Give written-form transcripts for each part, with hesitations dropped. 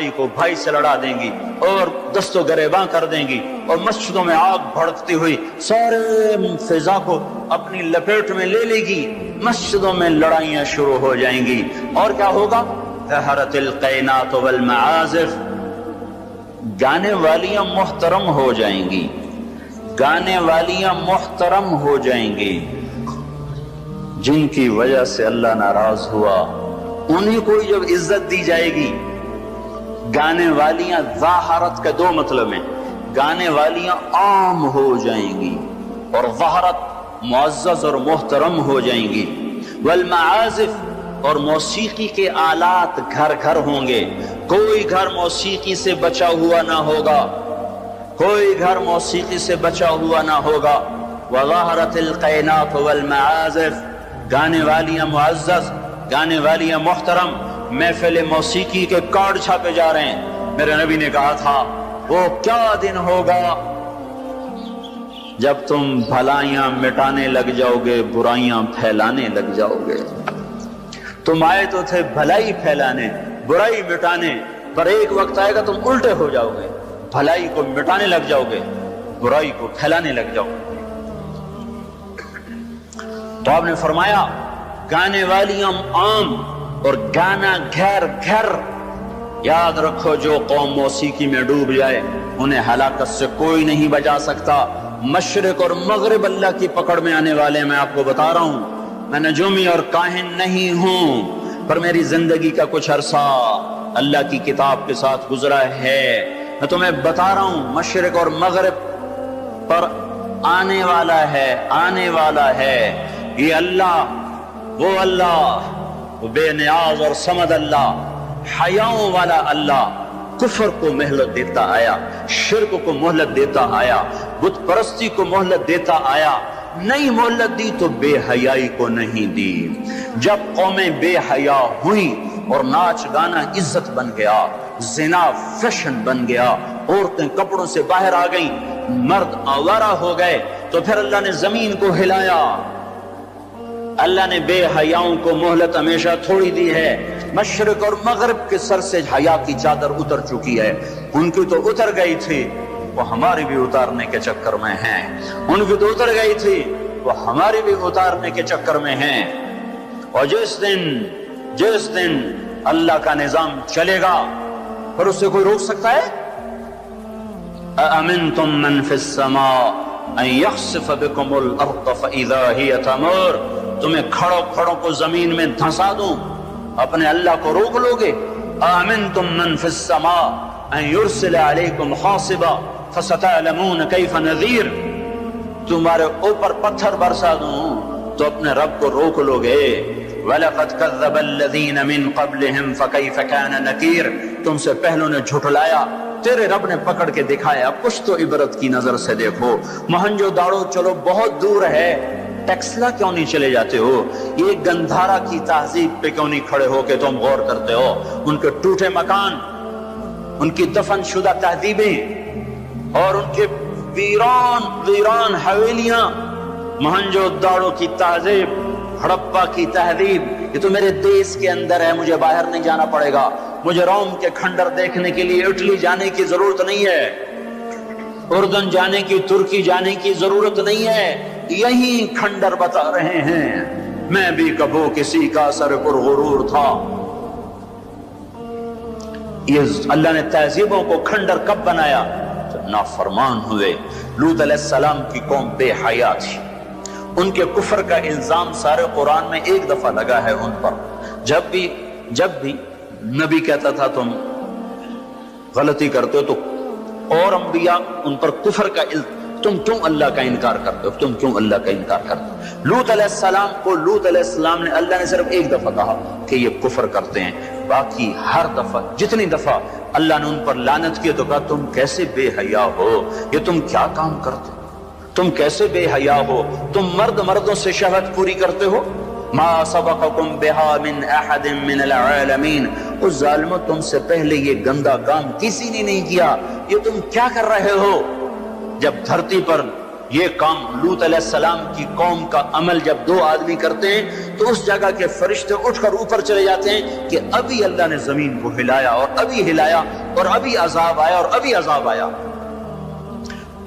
بھائی کو بھائی سے لڑا دیں گی اور دست و گریباں کر دیں گی، اور مسجدوں میں آگ بھڑکتی ہوئی سارے فضا کو اپنی لپیٹ میں لے لے گی، مسجدوں میں لڑائیاں شروع ہو جائیں گی، اور کیا ہوگا؟ ظہرت القینات والمعازف، گانے والیاں محترم ہو جائیں گی، گانے والیاں محترم ہو جائیں گی، جن کی وجہ سے اللہ ناراض ہوا انہیں کو جب عزت دی جائے گی۔ گانے والیاں ظاہرت کا دو مطلب ہیں، گانے والیاں عام ہو جائیں گی اور ظاہرت معزز اور محترم ہو جائیں گی۔ والمعازف، اور موسیقی کے آلات گھر گھر ہوں گے، کوئی گھر موسیقی سے بچا ہوا نہ ہوگا، کوئی گھر موسیقی سے بچا ہوا نہ ہوگا۔ وظہرت القینات والمعازف، گانے والیاں معزز، گانے والیاں محترم۔ محفل موسیقی کے کارڈ چھاپے جا رہے ہیں۔ میرے نبی نے کہا تھا وہ کیا دن ہوگا جب تم بھلائیاں مٹانے لگ جاؤ گے، برائیاں پھیلانے لگ جاؤ گے۔ تم آئے تو تھے بھلائی پھیلانے، برائی مٹانے، پر ایک وقت آئے گا تم الٹے ہو جاؤ گے، بھلائی کو مٹانے لگ جاؤ گے، برائی کو پھیلانے لگ جاؤ گے۔ تو آپ نے فرمایا گانے والیاں عام اور گانا گھر گھر۔ یاد رکھو جو قوم موسیقی میں ڈوب جائے انہیں ہلاکت سے کوئی نہیں بچا سکتا۔ مشرق اور مغرب اللہ کی پکڑ میں آنے والے، میں آپ کو بتا رہا ہوں، میں نجومی اور کاہن نہیں ہوں، پر میری زندگی کا کچھ عرصہ اللہ کی کتاب کے ساتھ گزرا ہے۔ میں تمہیں بتا رہا ہوں مشرق اور مغرب پر آنے والا ہے، آنے والا ہے یہ اللہ، وہ اللہ، وہ بے نیاز اور صمد اللہ، حیاؤں والا اللہ، کفر کو مہلت دیتا آیا، شرک کو مہلت دیتا آیا، بت پرستی کو مہلت دیتا آیا۔ نہیں مہلت دی تو بے حیائی کو نہیں دی۔ جب قومیں بے حیا ہوئیں اور ناچ گانا عزت بن گیا، زنا فیشن بن گیا، عورتیں کپڑوں سے باہر آ گئیں، مرد آوارہ ہو گئے، تو پھر اللہ نے زمین کو ہلایا۔ اللہ نے بے حیاؤں کو مہلت ہمیشہ تھوڑی دی ہے۔ مشرق اور مغرب کے سر سے حیا کی چادر اتر چکی ہے، ان کی تو اتر گئی تھی، وہ ہماری بھی اتارنے کے چکر میں ہیں، ان کی تو اتر گئی تھی، وہ ہماری بھی اتارنے کے چکر میں ہیں۔ اور جس دن اللہ کا نظام چلے گا پھر اسے کوئی روک سکتا ہے؟ أَأَمِنْتُمْ مَنْ فِي السَّمَاءِ أَنْ يَخْسِفَ بِكُمُ الْأَرْضَ فَإِذَا هِيَ تَمُورُ، تمہیں کھڑوں کو زمین میں دھنسا دوں، اپنے اللہ کو روک لوگے؟ آمنتم من فی السماء ان یرسل علیکم حاصبا فستعلمون کیف نذیر، تمہارے اوپر پتھر برسا دوں تو اپنے رب کو روک لوگے؟ وَلَقَدْ كَذَّبَ الَّذِينَ مِن قَبْلِهِمْ فَكَيْفَ كَانَ نَكِيرٌ، تم سے پہلوں نے جھٹلایا، تیرے رب نے پکڑ کے دکھایا۔ کچھ تو عبرت کی نظر سے دیکھو۔ مہنجو داڑو چلو بہت دور ہے، ٹیکسلا کیوں نہیں چلے جاتے ہو؟ یہ گندھارا کی تہذیب پہ کیوں نہیں کھڑے ہو کہ تم غور کرتے ہو؟ ان کے ٹوٹے مکان، ان کی دفن شدہ تہذیبیں اور ان کے ویران حویلیاں، مہنجو داڑو کی تہذیب، ہڑپا کی تہذیب، یہ تو میرے دیش کے اندر ہے، مجھے باہر نہیں جانا پڑے گا، مجھے روم کے کھنڈر دیکھنے کے لیے اٹلی جانے کی ضرورت نہیں ہے، اردن جانے کی، ترکی جانے کی ضرورت نہیں ہے، یہی کھنڈر بتا رہے ہیں۔ میں بھی کبھی کسی کا سر پر غرور تھا۔ یہ اللہ نے تہذیبوں کو کھنڈر کب بنایا؟ جب نافرمان ہوئے۔ لوط علیہ السلام کی قوم بے حیا تھی، ان کے کفر کا الزام سارے قرآن میں ایک دفعہ لگا ہے ان پر۔ جب بھی نبی کہتا تھا تم غلطی کرتے ہو تو اور انبیاء ان پر کفر کا تم کیوں اللہ کا انکار کرتے ہو، تم کیوں اللہ کا انکار کرتے ہو؟ لوط علیہ السلام کو لوط علیہ السلام نے اللہ نے صرف ایک دفعہ کہا کہ یہ کفر کرتے ہیں، باقی ہر دفعہ جتنی دفعہ اللہ نے ان پر لعنت کی تو کہا تم کیسے بے حیا ہو، یہ تم کیا کام کرتے ہو، تم کیسے بے حیا ہو، تم مردوں سے شہوت پوری کرتے ہو۔ ما سبقکم بہا من احد من العالمین، اس ظالموں تم سے پہلے یہ گندا کام کسی نے نہیں کیا، یہ تم کیا کر رہے ہو؟ جب دھرتی پر یہ کام لوط علیہ السلام کی قوم کا عمل جب دو آدمی کرتے ہیں تو اس جگہ کے فرشتے اٹھ کر اوپر چلے جاتے ہیں کہ ابھی اللہ نے زمین کو ہلایا اور ابھی ہلایا اور ابھی عذاب آیا اور ابھی عذاب آیا۔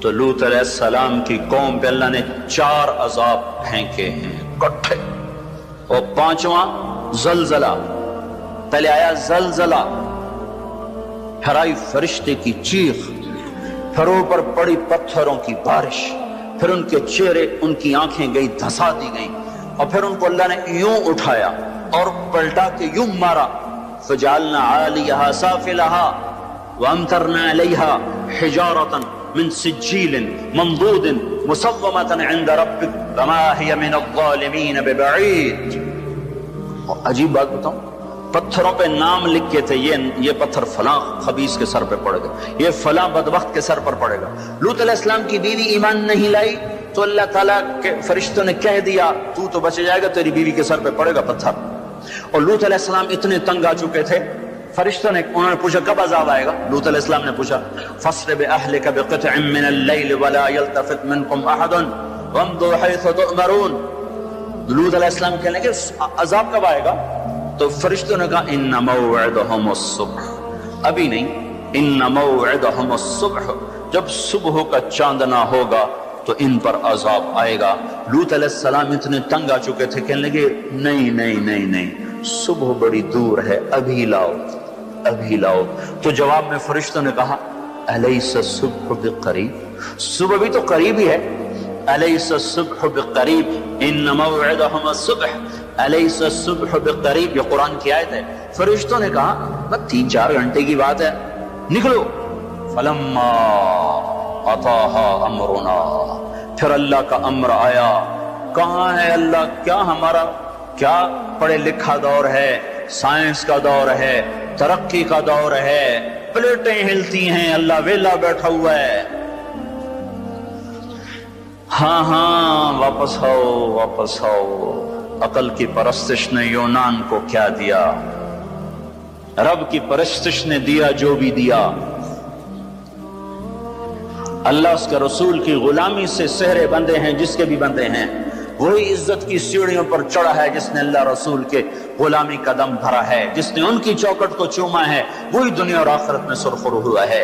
تو لوط علیہ السلام کی قوم پہ اللہ نے 4 عذاب پھینکے ہیں کٹھے، اور 5واں زلزلہ۔ پہلے آیا زلزلہ، پھر آئی فرشتے کی چیخ، پھر اوپر پڑی پتھروں کی بارش، پھر ان کے چہرے، ان کی آنکھیں گئی دھسا دی گئیں، اور پھر ان کو اللہ نے یوں اٹھایا اور پلٹا کے یوں مارا۔ فجعلنا عالیہا سافلہا وامطرنا علیہا حجارۃ من سجیل منضود مسومۃ عند ربک وما ہی من الظالمین ببعید۔ عجیب بات بتاؤں، پتھروں پہ نام لکھے تھے، یہ پتھر فلاں خبیث کے سر پہ پڑے گا، یہ فلاں بدبخت کے سر پر پڑے گا۔ لوط علیہ السلام کی بیوی ایمان نہیں لائی تو اللہ تعالیٰ کے فرشتوں نے کہہ دیا تو بچ جائے گا، تیری بیوی کے سر پہ پڑے گا پتھر۔ اور لوط علیہ السلام اتنے تنگ آ چکے تھے، فرشتوں نے، انہوں نے پوچھا کب عذاب آئے گا؟ لوط علیہ السلام نے پوچھا فَأَسْرِ بِأَهْلِكَ بِقِطْعٍ مِّنَ اللَّيْلِ وَلَا يَلْتَفِتْ مِنكُمْ أَحَدٌ وَامْضُوا حَيْثُ تُؤْمَرُونَ۔ لوط علیہ السلام کہنے کہ عذاب کب آئے گا؟ تو فرشتوں نے کہا ان موعدہم الصبح، ابھی نہیں، ان موعدہم الصبح، جب صبح کا چاندنا ہوگا تو ان پر عذاب آئے گا۔ لوط علیہ السلام اتنے تنگ آ چکے تھے، کہنے لگے نہیں نہیں نہیں نہیں، صبح بڑی دور ہے، ابھی لاؤ ابھی لاؤ۔ تو جواب میں فرشتوں نے کہا الیس الصبح بقریب، صبح بھی تو قریب ہی ہے، الیس الصبح بقریب ان موعدہم الصبح الیس الصبح بقریب، یہ قرآن کی آیت ہے۔ فرشتوں نے کہا بس 3-4 گھنٹے کی بات ہے، نکلو۔ فلما اتاها امرنا، پھر اللہ کا امر آیا۔ کہاں ہے اللہ؟ کیا ہمارا کیا پڑھے لکھا دور ہے، سائنس کا دور ہے، ترقی کا دور ہے، پلیٹیں ہلتی ہیں، اللہ ویلا بیٹھا ہوا ہے۔ ہاں واپس آؤ واپس آؤ۔ عقل کی پرستش نے یونان کو کیا دیا، رب کی پرستش نے دیا جو بھی دیا۔ اللہ اس کے رسول کی غلامی سے سہرے بندے ہیں، جس کے بھی بندے ہیں، وہی عزت کی سیڑھیوں پر چڑھا ہے جس نے اللہ رسول کے غلامی کا دم بھرا ہے، جس نے ان کی چوکٹ کو چوما ہے، وہی دنیا اور آخرت میں سرخرو ہوا ہے۔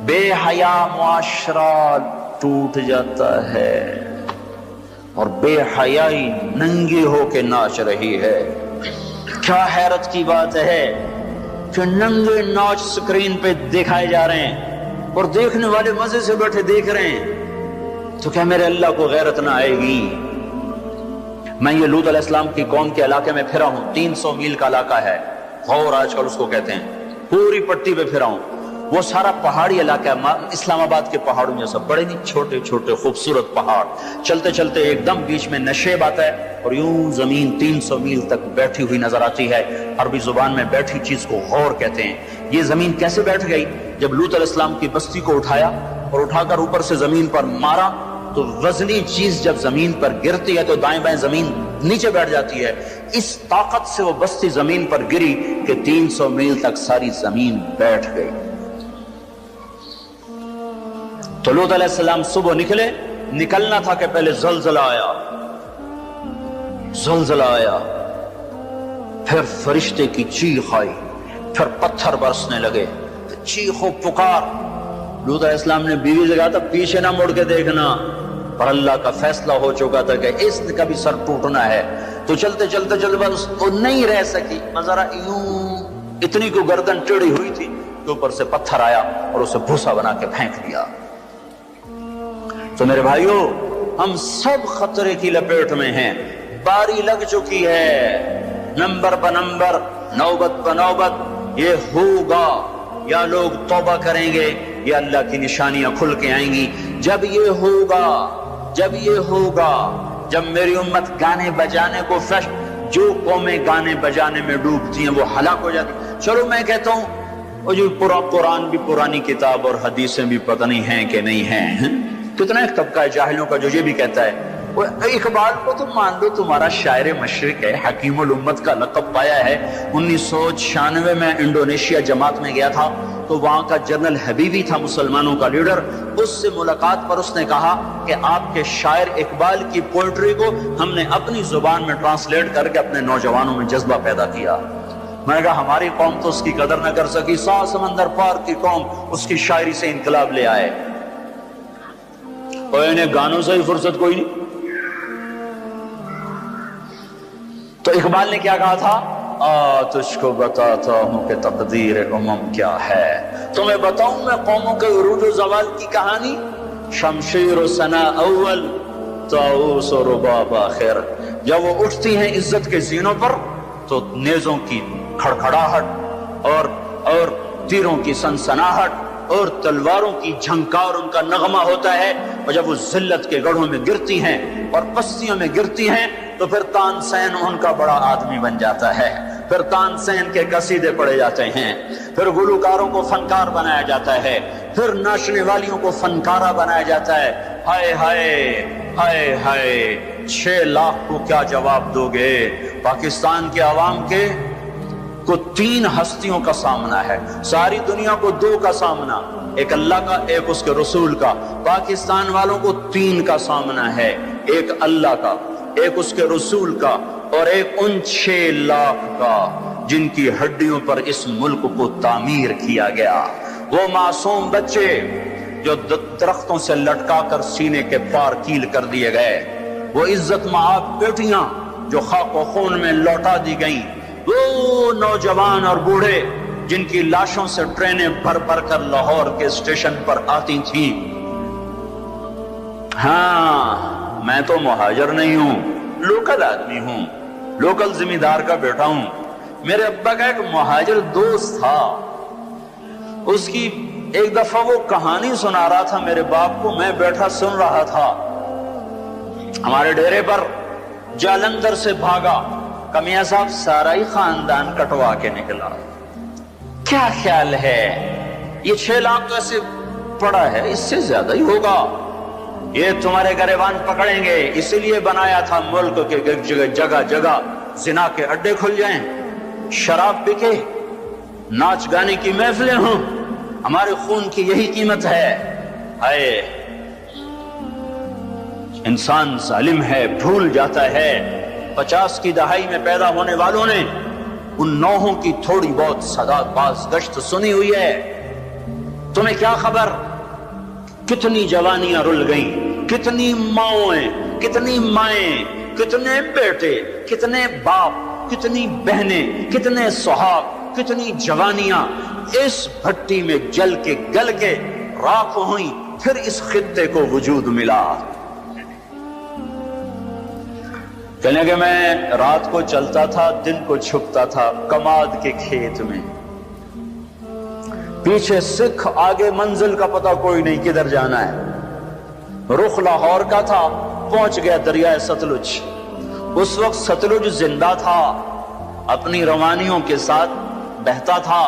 بے حیا معاشرہ ٹوٹ جاتا ہے اور بے حیائی ننگی ہو کے ناچ رہی ہے۔ کیا حیرت کی بات ہے کہ ننگے ناچ سکرین پہ دکھائے جا رہے ہیں اور دیکھنے والے مزے سے بیٹھے دیکھ رہے ہیں، تو کیا میرے اللہ کو غیرت نہ آئے گی؟ میں یہ لوط علیہ السلام کی قوم کے علاقے میں پھرا ہوں، 300 میل کا علاقہ ہے، غور آج کل اس کو کہتے ہیں، پوری پٹی پہ پھرا ہوں۔ وہ سارا پہاڑی علاقہ ہے، اسلام آباد کے پہاڑوں میں سب بڑے نہیں، چھوٹے چھوٹے خوبصورت پہاڑ، چلتے چلتے ایک دم بیچ میں نشیب آتا ہے اور یوں زمین 300 میل تک بیٹھی ہوئی نظر آتی ہے۔ عربی زبان میں بیٹھی چیز کو غور کہتے ہیں۔ یہ زمین کیسے بیٹھ گئی؟ جب لوط علیہ السلام کی بستی کو اٹھایا اور اٹھا کر اوپر سے زمین پر مارا تو وزنی چیز جب زمین پر گرتی ہے تو دائیں بائیں زمین نیچے بیٹھ جاتی ہے۔ اس طاقت سے وہ بستی زمین پر گری کہ 300 میل تک ساری زمین بیٹھ گئی۔ تو لوط علیہ السلام صبح نکلے، نکلنا تھا کہ پہلے زلزلہ آیا، زلزلہ آیا، پھر فرشتے کی چیخ آئی، پھر پتھر برسنے لگے، چیخ و پکار۔ لوط علیہ السلام نے بیوی سے کہا تھا پیچھے نہ مڑ کے دیکھنا، پر اللہ کا فیصلہ ہو چکا تھا کہ اس کا بھی سر ٹوٹنا ہے۔ تو چلتے چلتے چلتے بس وہ نہیں رہ سکی، ذرا یوں اتنی کو گردن ٹیڑھی ہوئی تھی کہ اوپر سے پتھر آیا اور اسے بھوسا بنا کے پھینک دیا۔ تو میرے بھائیو، ہم سب خطرے کی لپیٹ میں ہیں، باری لگ چکی ہے، نمبر پہ نمبر، نوبت پہ نوبت، یہ ہوگا، یا لوگ توبہ کریں گے یا اللہ کی نشانیاں کھل کے آئیں گی۔ جب یہ ہوگا، جب یہ ہوگا، جب میری امت گانے بجانے کو جو قومیں گانے بجانے میں ڈوبتی ہیں وہ ہلاک ہو جاتی۔ چلو میں کہتا ہوں وہ جو پورا قرآن بھی پرانی کتاب اور حدیثیں بھی پتہ نہیں ہیں کہ نہیں ہیں، کتنا ایک طبقہ ہے جاہلوں کا جو یہ بھی کہتا ہے وہ اقبال کو تم مان لو تمہارا شاعر مشرق ہے، حکیم الامت کا لقب پایا ہے۔ 1996 میں انڈونیشیا جماعت میں گیا تھا تو وہاں کا جنرل حبیبی تھا مسلمانوں کا لیڈر، اس سے ملاقات پر اس نے کہا کہ آپ کے شاعر اقبال کی پوئٹری کو ہم نے اپنی زبان میں ٹرانسلیٹ کر کے اپنے نوجوانوں میں جذبہ پیدا کیا۔ میں نے کہا ہماری قوم تو اس کی قدر نہ کر سکی، 100 سمندر پار کی قوم اس کی شاعری سے انقلاب لے آئے، اور انہیں گانوں سے ہی فرصت کوئی نہیں۔ تو اقبال نے کیا کہا تھا؟ تجھ کو بتاتا ہوں کہ تقدیر امم کیا ہے، تمہیں بتاؤں میں قوموں کے عروج و زوال کی کہانی، شمشیر و ثنا اول طاؤس و رباب آخر۔ جب وہ اٹھتی ہیں عزت کے زینوں پر تو نیزوں کی کھڑکھڑاہٹ اور تیروں کی سنسناہٹ اور تلواروں کی جھنکار ان کا نغمہ ہوتا ہے، اور جب وہ ذلت کے گڑھوں میں گرتی ہیں اور پستیوں میں گرتی ہیں تو پھر تان سین ان کا بڑا آدمی بن جاتا ہے، پھر تان سین کے قصیدے پڑھے جاتے ہیں، پھر گلوکاروں کو فنکار بنایا جاتا ہے، پھر ناچنے والیوں کو فنکارہ بنایا جاتا ہے۔ ہائے ہائے ہائے ہائے 6 لاکھ کو کیا جواب دو گے؟ پاکستان کے عوام کے کو 3 ہستیوں کا سامنا ہے، ساری دنیا کو 2 کا سامنا، ایک اللہ کا ایک اس کے رسول کا، پاکستان والوں کو 3 کا سامنا ہے، ایک اللہ کا، ایک اس کے رسول کا، اور ایک ان 6 لاکھ کا جن کی ہڈیوں پر اس ملک کو تعمیر کیا گیا۔ وہ معصوم بچے جو درختوں سے لٹکا کر سینے کے پار کیل کر دیے گئے، وہ عزت مآب بیٹیاں جو خاک و خون میں لوٹا دی گئیں، وہ نوجوان اور بوڑھے جن کی لاشوں سے ٹرینیں بھر بھر کر لاہور کے اسٹیشن پر آتی تھیں۔ ہاں میں تو مہاجر نہیں ہوں، لوکل آدمی ہوں، لوکل زمیندار کا بیٹا ہوں۔ میرے ابا کا ایک مہاجر دوست تھا، اس کی ایک دفعہ وہ کہانی سنا رہا تھا میرے باپ کو، میں بیٹھا سن رہا تھا۔ ہمارے ڈیرے پر جالندھر سے بھاگا کہ میاں صاحب سارا ہی خاندان کٹوا کے نکلا۔ کیا خیال ہے یہ 6 لاکھ تو ایسے پڑا ہے، اس سے زیادہ ہی ہوگا، یہ تمہارے گریبان پکڑیں گے، اسی لیے بنایا تھا ملک کے جگہ جگہ زنا کے اڈے کھل جائیں، شراب بکے، ناچ گانے کی محفلیں ہوں، ہمارے خون کی یہی قیمت ہے۔ ہائے انسان ظالم ہے، بھول جاتا ہے۔ 50 کی دہائی میں پیدا ہونے والوں نے ان نوحوں کی تھوڑی بہت صدا باز گشت سنی ہوئی ہے۔ تمہیں کیا خبر کتنی جوانیاں رل گئیں، کتنی ماؤں، کتنی مائیں، کتنے بیٹے، کتنے باپ، کتنی بہنیں، کتنے سہاگ، کتنی جوانیاں اس بھٹی میں جل کے گل کے راکھ ہوئیں، پھر اس خطے کو وجود ملا۔ کہنے کہ میں رات کو چلتا تھا، دن کو چھپتا تھا کماد کے کھیت میں، پیچھے سکھ، آگے منزل کا پتہ کوئی نہیں کدھر جانا ہے۔ رخ لاہور کا تھا، پہنچ گیا دریائے ستلج۔ اس وقت ستلج زندہ تھا، اپنی روانیوں کے ساتھ بہتا تھا،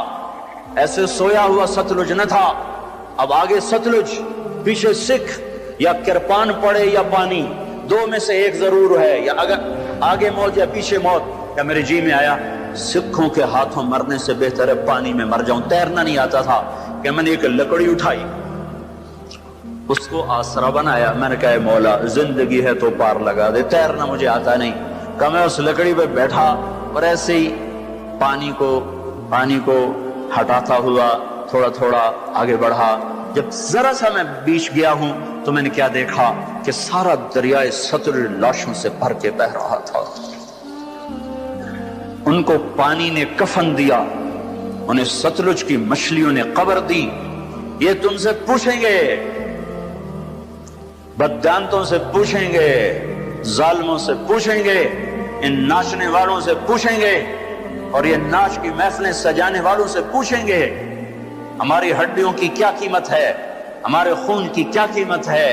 ایسے سویا ہوا ستلج نہ تھا۔ اب آگے ستلج، پیچھے سکھ، یا کرپان پڑے یا پانی، 2 میں سے ایک ضرور ہے، یا اگر آگے موت یا پیچھے موت۔ یا میرے جی میں آیا سکھوں کے ہاتھوں مرنے سے بہتر ہے پانی میں مر جاؤں۔ تیرنا نہیں آتا تھا کہ میں نے ایک لکڑی اٹھائی، اس کو آسرا بنایا، میں نے کہا مولا زندگی ہے تو پار لگا دے، تیرنا مجھے آتا نہیں۔ کہ میں اس لکڑی پہ بیٹھا اور ایسے ہی پانی کو ہٹاتا ہوا تھوڑا تھوڑا آگے بڑھا۔ جب ذرا سا میں بیچ گیا ہوں تو میں نے کیا دیکھا کہ سارا دریائے ستلج لاشوں سے بھر کے بہ رہا تھا۔ ان کو پانی نے کفن دیا، انہیں ستلج کی مچھلیوں نے قبر دی۔ یہ تم سے پوچھیں گے، بددانتوں سے پوچھیں گے، ظالموں سے پوچھیں گے، ان ناچنے والوں سے پوچھیں گے، اور یہ ناچ کی محفلیں سجانے والوں سے پوچھیں گے ہماری ہڈیوں کی کیا قیمت ہے، ہمارے خون کی کیا قیمت ہے۔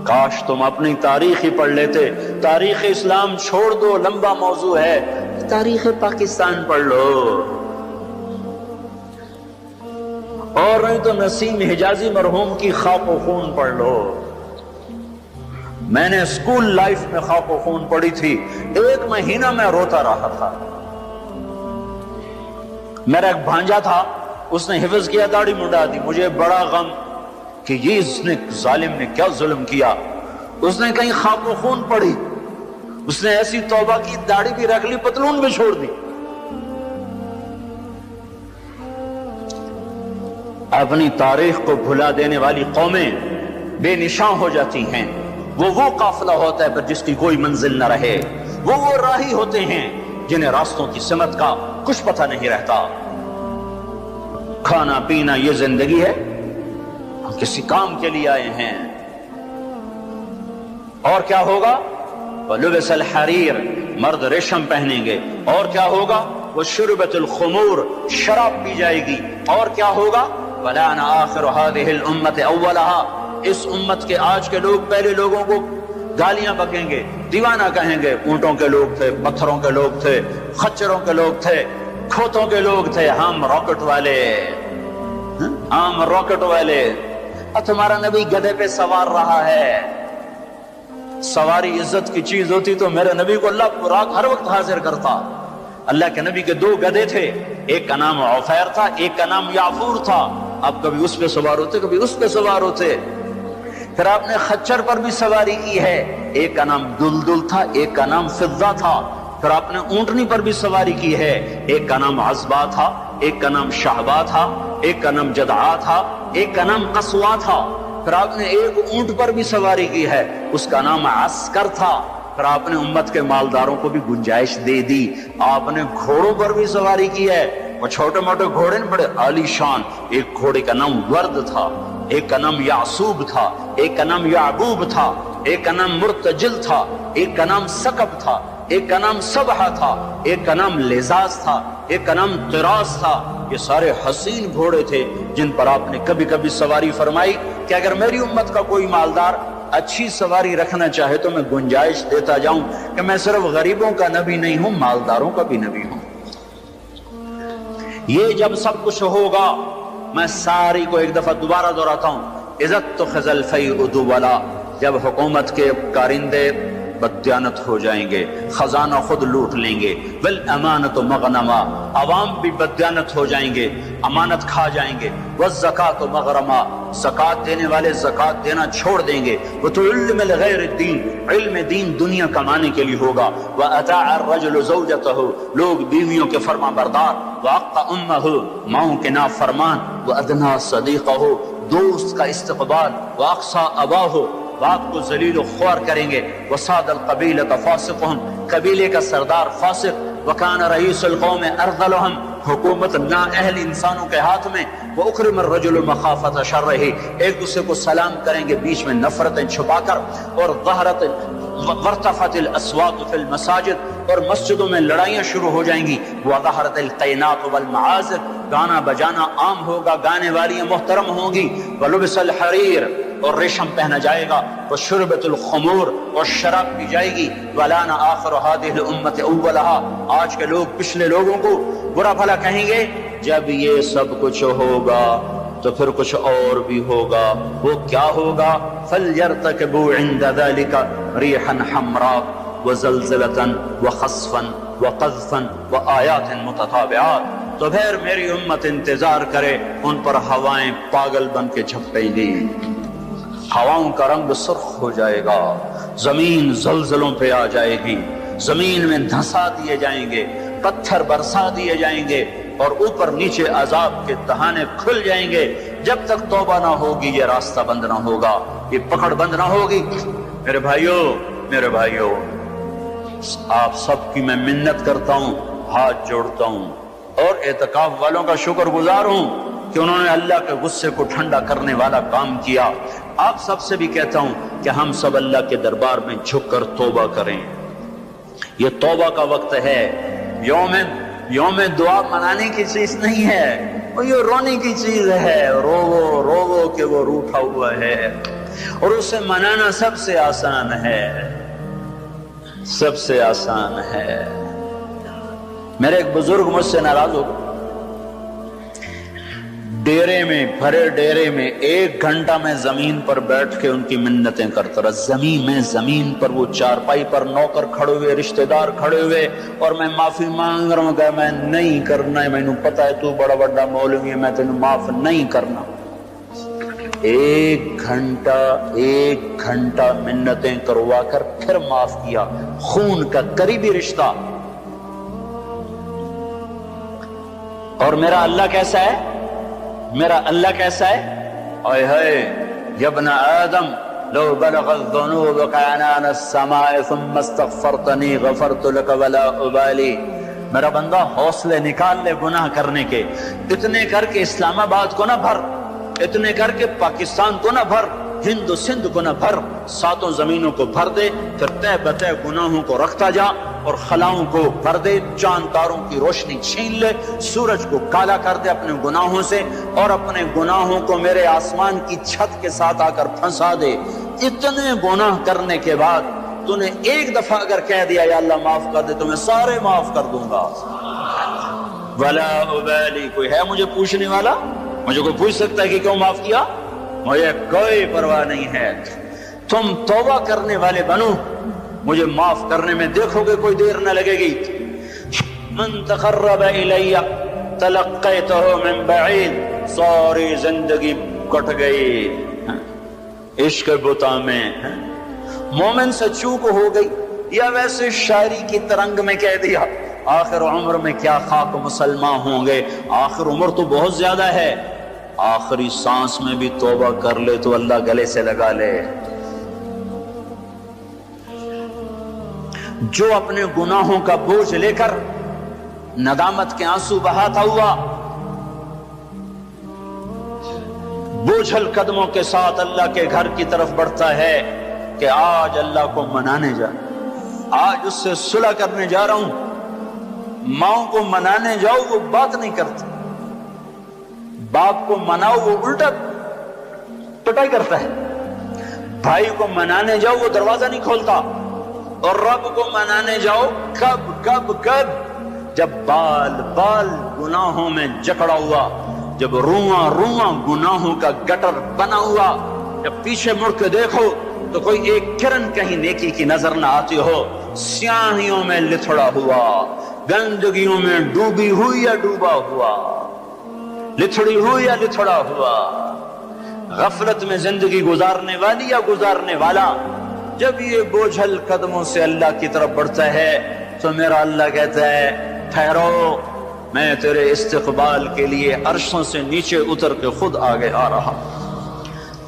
کاش تم اپنی تاریخ ہی پڑھ لیتے۔ تاریخ اسلام چھوڑ دو، لمبا موضوع ہے، تاریخ پاکستان پڑھ لو، اور نہیں تو نسیم حجازی مرحوم کی خاک و خون پڑھ لو۔ میں نے اسکول لائف میں خاک و خون پڑی تھی، 1 مہینہ میں روتا رہا تھا۔ میرا ایک بھانجا تھا، اس نے حفظ کیا، داڑھی منڈا دی، مجھے بڑا غم کہ یہ اس نے ظالم نے کیا ظلم کیا۔ اس نے کہیں خاک و خون پڑی، اس نے ایسی توبہ کی، داڑھی بھی رکھ لی، پتلون بھی چھوڑ دی۔ اپنی تاریخ کو بھلا دینے والی قومیں بے نشاں ہو جاتی ہیں۔ وہ قافلہ ہوتا ہے پر جس کی کوئی منزل نہ رہے، وہ راہی ہوتے ہیں جنہیں راستوں کی سمت کا کچھ پتہ نہیں رہتا۔ کھانا پینا یہ زندگی ہے، ہم کسی کام کے لیے آئے ہیں۔ اور کیا ہوگا؟ وَلُبِسَ الْحَرِيرُ، مرد ریشم پہنیں گے۔ اور کیا ہوگا؟ وَشُرِبَتِ الْخُمُورُ، شراب پی جائے گی۔ اور کیا ہوگا؟ وَلَعَنَ آخِرُ هَذِهِ الْأُمَّةِ أَوَّلَهَا، اس امت کے آج کے لوگ پہلے لوگوں کو گالیاں بکیں گے، دیوانہ کہیں گے۔ اونٹوں کے لوگ تھے، پتھروں کے لوگ تھے، خچروں کے لوگ تھے، کھوتوں کے لوگ تھے، ہم راکٹ والے، ہم راکٹ والے۔ اور تمہارا نبی گدھے پہ سوار رہا ہے۔ سواری عزت کی چیز ہوتی تو میرے نبی کو اللہ براق ہر وقت حاضر کرتا۔ اللہ کے نبی کے 2 گدھے تھے، ایک کا نام عفیر تھا، ایک کا نام یعفور تھا۔ اب کبھی اس پہ سوار ہوتے، کبھی اس پہ سوار ہوتے۔ پھر آپ نے خچر پر بھی سواری کی ہے، ایک کا نام دلدل تھا، ایک کا نام فضہ تھا۔ پھر آپ نے اونٹنی پر بھی سواری کی ہے، ایک کا نام عزبہ تھا، ایک کا نام شہبہ تھا، ایک کا نام جدعا تھا، ایک کا نام قصوا تھا۔ پھر آپ نے ایک اونٹ پر بھی سواری کی ہے، اس کا نام عسکر تھا۔ پھر آپ نے امت کے مالداروں کو بھی گنجائش دے دی۔ آپ نے گھوڑوں پر بھی سواری کی ہے، وہ چھوٹے موٹے گھوڑے نہیں، بڑے عالی شان۔ ایک گھوڑے کا نام ورد تھا، ایک کا نام یعصوب تھا، ایک کا نام یعقوب تھا، ایک کا نام مرتجل تھا، ایک کا نام سکب تھا، ایک کا نام سبحہ تھا، ایک کا نام لزاز تھا، ایک کا نام طراز تھا۔ یہ سارے حسین گھوڑے تھے جن پر آپ نے کبھی کبھی سواری فرمائی کہ اگر میری امت کا کوئی مالدار اچھی سواری رکھنا چاہے تو میں گنجائش دیتا جاؤں کہ میں صرف غریبوں کا نبی نہیں ہوں، مالداروں کا بھی نبی ہوں۔ یہ جب سب کچھ ہوگا، میں ساری کو ایک دفعہ دوبارہ دہراتا ہوں، اذا اتخذ الفیء دولا، جب حکومت کے کارندے بددیانت ہو جائیں گے، خزانہ خود لوٹ لیں گے، والامانۃ مغنما، عوام بھی بددیانت ہو جائیں گے، امانت کھا جائیں گے، والزکاۃ مغرما، زکات دینے والے زکات دینا چھوڑ دیں گے، وتعلم لغیر الدین، علم دین دنیا کمانے کے لیے ہوگا، واطاع الرجل زوجتہ، لوگ بیویوں کے فرما بردار، واقع امہ، ماؤں کے نافرمان، وادنی صدیقہ، دوست کا استقبال، واقصى اباہ، باپ کو ذلیل و خوار کریں گے، وصاد القبیلۃ فاسقہم، قبیلے کا سردار فاسق، وکان رئیس القوم ارذلہم، حکومت نااہل انسانوں کے ہاتھ میں، واکرم الرجل مخافۃ شرہ، ایک دوسرے کو سلام کریں گے بیچ میں نفرتیں چھپا کر، اور ظہرت وارتفعت الاصوات فی المساجد، اور مسجدوں میں لڑائیاں شروع ہو جائیں گی، وظہرت القینات والمعازف، گانا بجانا عام ہوگا، گانے والیاں محترم ہوں گی، ولبس الحریر، اور ریشم پہنا جائے گا، وشربت الخمور، اور شراب پی جائے گی، وَلَعَنَ آخِرُ هَذِهِ الْأُمَّةِ أَوَّلَهَا، آج کے لوگ پچھلے لوگوں کو برا بھلا کہیں گے۔ جب یہ سب کچھ ہوگا تو پھر کچھ اور بھی ہوگا۔ وہ کیا ہوگا؟ فَلْيَرْتَكِبُوا عِنْدَ ذَلِكَ رِيحًا حَمْرَاءَ وَزَلْزَلَةً وَخَسْفًا وَقَذْفًا وَآيَاتٍ مُتَتَابِعَاتٍ، تو پھر میری امت انتظار کرے، ان پر ہوائیں پاگل بن کے جھپٹیں گی، ہواؤں کا رنگ سرخ ہو جائے گا، زمین زلزلوں پہ آ جائے گی، زمین میں دھنسا دیے جائیں گے، پتھر برسا دیے جائیں گے، اور اوپر نیچے عذاب کے دہانے کھل جائیں گے۔ جب تک توبہ نہ ہوگی یہ راستہ بند نہ ہوگا، یہ پکڑ بند نہ ہوگی۔ میرے بھائیوں، آپ سب کی میں منت کرتا ہوں، ہاتھ جوڑتا ہوں، اور اعتکاف والوں کا شکر گزار ہوں کہ انہوں نے اللہ کے غصے کو ٹھنڈا کرنے والا کام کیا۔ آپ سب سے بھی کہتا ہوں کہ ہم سب اللہ کے دربار میں جھک کر توبہ کریں۔ یہ توبہ کا وقت ہے، یوم دعا منانے کی چیز نہیں ہے، وہ یہ رونے کی چیز ہے، رو کہ وہ روٹھا ہوا ہے، اور اسے منانا سب سے آسان ہے، سب سے آسان ہے۔ میرے ایک بزرگ مجھ سے ناراض ہو گئے، ڈیرے میں، بھرے ڈیرے میں 1 گھنٹہ میں زمین پر بیٹھ کے ان کی منتیں کرتا رہا، زمین پر وہ چارپائی پر نوکر کھڑے ہوئے، رشتہ دار کھڑے ہوئے، اور میں معافی مانگ رہا ہوں کہ میں نہیں کرنا ہے، مینوں پتہ ہے تو بڑا بڑا مولوی ہے، میں تینوں معاف نہیں کرنا۔ 1 گھنٹہ منتیں کروا کر پھر معاف کیا، خون کا قریبی رشتہ۔ اور میرا اللہ کیسا ہے؟ میرا اللہ کیسا ہے؟ اے ہائے یا ابن آدم لو بلغت ذنوبك عنان السماء ثم استغفرتنی غفرت لك ولا ابالی۔ میرا بندہ حوصلے نکال لے گناہ کرنے کے، اتنے کر کے اسلام آباد کو نہ بھر، اتنے کر کے پاکستان کو نہ بھر، ہند و سندھ کو نہ بھر، 7 زمینوں کو بھر دے، پھر تہ بتہ گناہوں کو رکھتا جا اور خلاؤں کو بھر دے، چاند تاروں کی روشنی چھین لے، سورج کو کالا کر دے اپنے گناہوں سے، اور اپنے گناہوں کو میرے آسمان کی چھت کے ساتھ آ کر پھنسا دے۔ اتنے گناہ کرنے کے بعد تو نے 1 دفعہ اگر کہہ دیا یا اللہ معاف کر دے تو میں سارے معاف کر دوں گا، ولا ابالی۔ کوئی ہے مجھے پوچھنے والا؟ مجھے کوئی پوچھ سکتا ہے کہ کیوں معاف کیا؟ مجھے کوئی پرواہ نہیں ہے۔ تم توبہ کرنے والے بنو، مجھے معاف کرنے میں دیکھو گے کوئی دیر نہ لگے گی۔ من تقرب الی تلقیتہ من بعید، ساری زندگی کٹ گئی عشق بتا میں، مومن سے چوک ہو گئی، یا ویسے شاعری کی ترنگ میں کہہ دیا آخر عمر میں کیا خاک مسلمان ہوں گے، آخر عمر تو بہت زیادہ ہے، آخری سانس میں بھی توبہ کر لے تو اللہ گلے سے لگا لے۔ جو اپنے گناہوں کا بوجھ لے کر ندامت کے آنسو بہاتا ہوا بوجھل قدموں کے ساتھ اللہ کے گھر کی طرف بڑھتا ہے کہ آج اللہ کو منانے جا، آج اس سے صلح کرنے جا رہا ہوں، ماں کو منانے جاؤ وہ بات نہیں کرتی، باپ کو مناؤ وہ الٹا پٹائی کرتا ہے، بھائی کو منانے جاؤ وہ دروازہ نہیں کھولتا، اور رب کو منانے جاؤ کب جب بال گناہوں میں جکڑا ہوا، جب رواں گناہوں کا گٹر بنا ہوا، جب پیچھے مڑ کے دیکھو تو کوئی ایک کرن کہیں نیکی کی نظر نہ آتی ہو، سیاہیوں میں لتھڑا ہوا، گندگیوں میں ڈوبی ہوئی یا ڈوبا ہوا، لتھڑی ہوئی یا لتھڑا ہوا، غفلت میں زندگی گزارنے والی یا گزارنے والا، جب یہ بوجھل قدموں سے اللہ کی طرف بڑھتا ہے تو میرا اللہ کہتا ہے ٹھہرو، میں تیرے استقبال کے لیے عرشوں سے نیچے اتر کے خود آگے آ رہا۔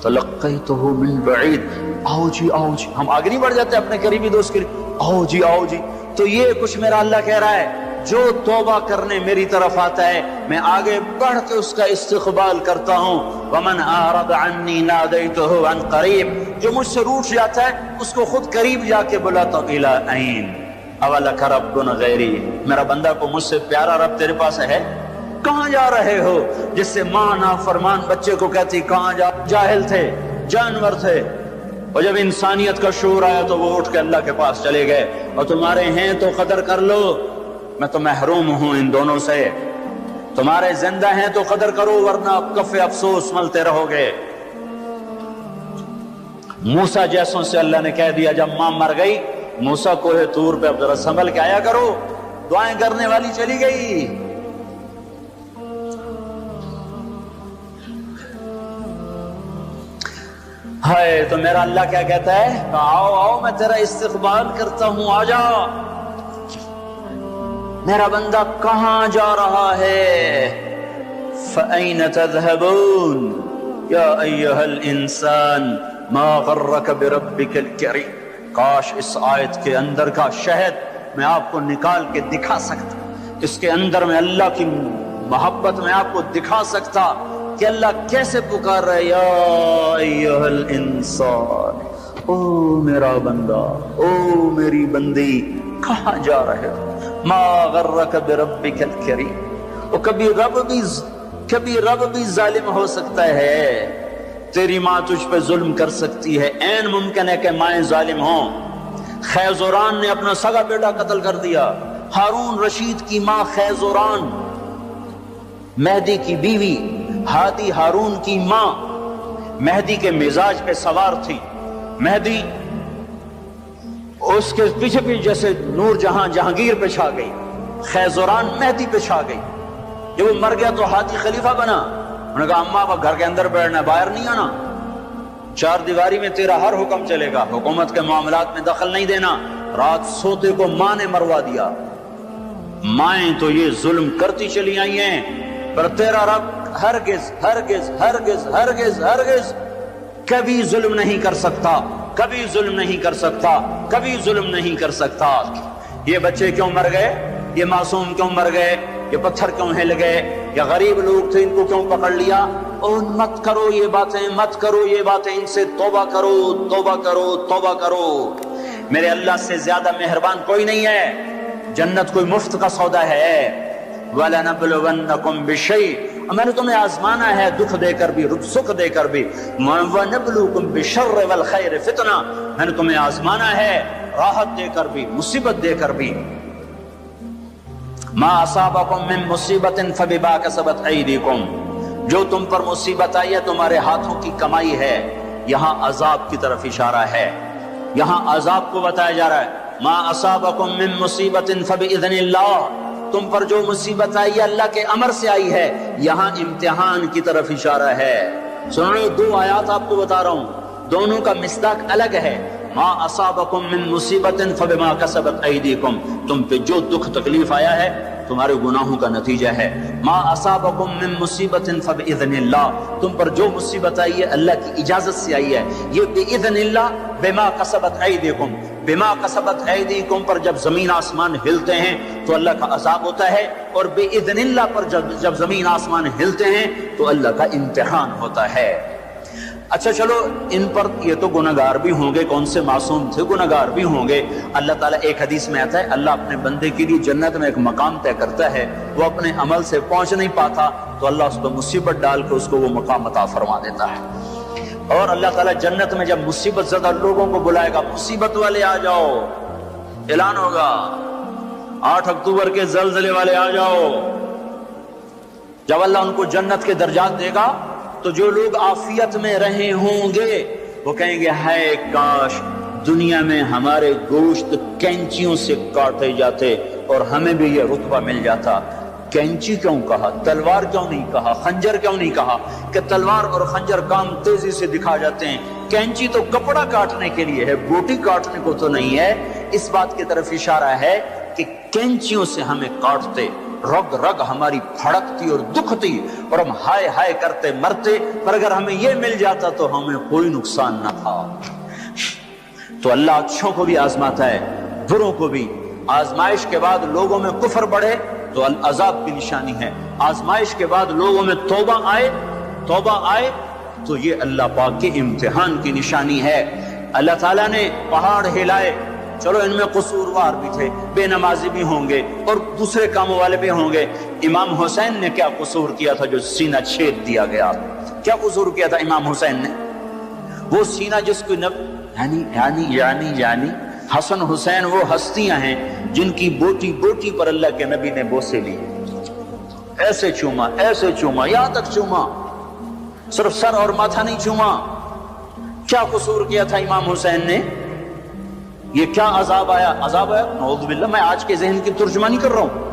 تلقیتہ من بعید، آؤ جی ہم آگے نہیں بڑھ جاتے اپنے قریبی دوست کے لیے، آؤ جی۔ تو یہ کچھ میرا اللہ کہہ رہا ہے، جو توبہ کرنے میری طرف آتا ہے میں آگے بڑھ کے اس کا استقبال کرتا ہوں۔ ومن اعرض عنی نادیتہ عن قریب، جو مجھ سے روٹ جاتا ہے اس کو خود قریب جا کے بلاتا ہوں، الی عین اولک رب غیری، میرا بندہ کو مجھ سے پیارا رب تیرے پاس ہے؟ کہاں جا رہے ہو؟ جس سے ماں نافرمان بچے کو کہتی کہاں جا، جاہل تھے، جانور تھے، اور جب انسانیت کا شعور آیا تو وہ اٹھ کے اللہ کے پاس چلے گئے، اور تمہارے ہیں تو قدر کر لو، میں تو محروم ہوں ان دونوں سے، تمہارے زندہ ہیں تو قدر کرو ورنہ کف افسوس ملتے رہو گے۔ موسیٰ جیسوں سے اللہ نے کہہ دیا جب ماں مر گئی، موسیٰ کوہ طور پہ اب ذرا سنبھل کے آیا کرو، دعائیں کرنے والی چلی گئی۔ ہائے تو میرا اللہ کیا کہتا ہے، آؤ میں تیرا استقبال کرتا ہوں، آ جا۔ میرا بندہ کہاں جا رہا ہے؟ فَأَيْنَ تَذْهَبُونَ یا ایہا الانسان ما غرک بربک الکریم۔ کاش اس آیت کے اندر کا شہد میں آپ کو نکال کے دکھا سکتا، اس کے اندر میں اللہ کی محبت میں آپ کو دکھا سکتا کہ اللہ کیسے پکار رہا ہے، یا ایہا الانسان، او میرا بندہ، او میری بندی، کہاں جا رہے ہو؟ ما غرک بربک الکریم۔ اور کبھی رب بھی ظالم ہو سکتا ہے، تیری ماں تجھ پہ ظلم کر سکتی ہے، عین ممکن ہے کہ مائیں ظالم ہوں۔ خیزوران نے اپنا سگا بیٹا قتل کر دیا، ہارون رشید کی ماں خیزوران، مہدی کی بیوی، ہادی ہارون کی ماں مہدی کے مزاج پہ سوار تھی. مہدی اس کے پیچھے پیچھے جیسے نور جہاں جہانگیر پہ چھا گئی، خیزران مہدی پہ چھا گئی. جب وہ مر گیا تو ہادی خلیفہ بنا. انہوں نے کہا اماں اب گھر کے اندر بیٹھنا، باہر نہیں آنا، چار دیواری میں تیرا ہر حکم چلے گا، حکومت کے معاملات میں دخل نہیں دینا. رات سوتے کو ماں نے مروا دیا. مائیں تو یہ ظلم کرتی چلی آئی ہیں، پر تیرا رب ہرگز ہرگز ہرگز ہرگز ہرگز کبھی ظلم نہیں کر سکتا، کبھی ظلم نہیں کر سکتا، کبھی ظلم نہیں کر سکتا. یہ بچے کیوں مر گئے؟ یہ معصوم کیوں مر گئے؟ یہ پتھر کیوں ہل گئے؟ یا غریب لوگ تھے ان کو کیوں پکڑ لیا؟ اور مت کرو یہ باتیں، مت کرو یہ باتیں، ان سے توبہ کرو، توبہ کرو، توبہ کرو. میرے اللہ سے زیادہ مہربان کوئی نہیں ہے. جنت کوئی مفت کا سودا ہے. وَلَنَبْلُوَنَّكُمْ بِشَيْءٍ، میں نے تمہیں آزمانا ہے دکھ دے کر بھی، سکھ دے کر بھی. وَنَبْلُوكُمْ بِالشَّرِّ وَالْخَيْرِ فِتْنَةً، میں نے تمہیں آزمانا ہے راحت دے کر بھی، مصیبت دے کر بھی. مَا أَصَابَكُم مِّن مُّصِيبَةٍ فَبِمَا كَسَبَتْ أَيْدِيكُمْ، جو تم پر مصیبت آئی ہے تمہارے ہاتھوں کی کمائی ہے. یہاں عذاب کی طرف اشارہ ہے، یہاں عذاب کو بتایا جا رہا ہے. مَا أَصَابَكُم مِّن مُّصِيبَةٍ فَبِإِذْنِ اللَّهِ، تم پر جو مصیبت آئی ہے اللہ کے امر سے آئی ہے. یہاں امتحان کی طرف اشارہ ہے. سنو، دو آیات آپ کو بتا رہا ہوں، دونوں کا مصداق الگ ہے. ما اصابکم من مصیبت فبما کسبت ایدیکم، تم پہ جو دکھ تکلیف آیا ہے تمہارے گناہوں کا نتیجہ ہے. ما اصابکم من مصیبت فباذن اللہ، تم پر جو مصیبت آئی ہے اللہ کی اجازت سے آئی ہے. یہ باذن اللہ، بما کسبت ایدیکم، بما کسبت ایدیکم پر جب زمین آسمان ہلتے ہیں تو اللہ کا عذاب ہوتا ہے، اور باذن اللہ پر جب زمین آسمان ہلتے ہیں تو اللہ کا امتحان ہوتا ہے. اچھا چلو، ان پر یہ تو گناہگار بھی ہوں گے، کون سے معصوم تھے، گناہگار بھی ہوں گے. اللہ تعالیٰ ایک حدیث میں آتا ہے اللہ اپنے بندے کے لیے جنت میں ایک مقام طے کرتا ہے، وہ اپنے عمل سے پہنچ نہیں پاتا تو اللہ اس کو مصیبت ڈال کے اس کو وہ مقام عطا فرما دیتا ہے. اور اللہ تعالیٰ جنت میں جب مصیبت زدہ لوگوں کو بلائے گا، مصیبت والے آ جاؤ، اعلان ہوگا 8 اکتوبر کے زلزلے والے آ جاؤ. جب اللہ ان کو جنت کے درجات دے گا تو جو لوگ عافیت میں رہے ہوں گے وہ کہیں گے ہائے کاش دنیا میں ہمارے گوشت کینچیوں سے کاٹے جاتے اور ہمیں بھی یہ رتبہ مل جاتا. کینچی کیوں کہا، تلوار کیوں نہیں کہا، خنجر کیوں نہیں کہا؟ کہ تلوار اور خنجر کام تیزی سے دکھا جاتے ہیں، کینچی تو کپڑا کاٹنے کے لیے ہے، بوٹی کاٹنے کو تو نہیں ہے. اس بات کی طرف اشارہ ہے کہ کینچیوں سے ہمیں کاٹتے، رگ رگ ہماری پھڑکتی اور دکھتی اور ہم ہائے ہائے کرتے مرتے، پر اگر ہمیں یہ مل جاتا تو ہمیں کوئی نقصان نہ تھا. تو اللہ اچھوں کو بھی آزماتا ہے، بروں کو بھی. آزمائش کے بعد لوگوں میں کفر بڑھے تو عذاب کی نشانی ہے، آزمائش کے بعد لوگوں میں توبہ آئے تو یہ اللہ پاک کے امتحان کی نشانی ہے. اللہ تعالیٰ نے پہاڑ ہلائے، چلو ان میں قصوروار بھی تھے، بے نمازی بھی ہوں گے اور دوسرے کاموں والے بھی ہوں گے. امام حسین نے کیا قصور کیا تھا جو سینہ چھید دیا گیا؟ کیا قصور کیا تھا امام حسین نے؟ وہ سینہ جس کو یعنی حسن حسین وہ ہستیاں ہیں جن کی بوٹی بوٹی پر اللہ کے نبی نے بوسے لی، ایسے چوما یہاں تک چوما، صرف سر اور ماتھا نہیں چوما. کیا قصور کیا تھا امام حسین نے؟ یہ کیا عذاب آیا؟ نعوذ باللہ، میں آج کے ذہن کی ترجمانی کر رہا ہوں.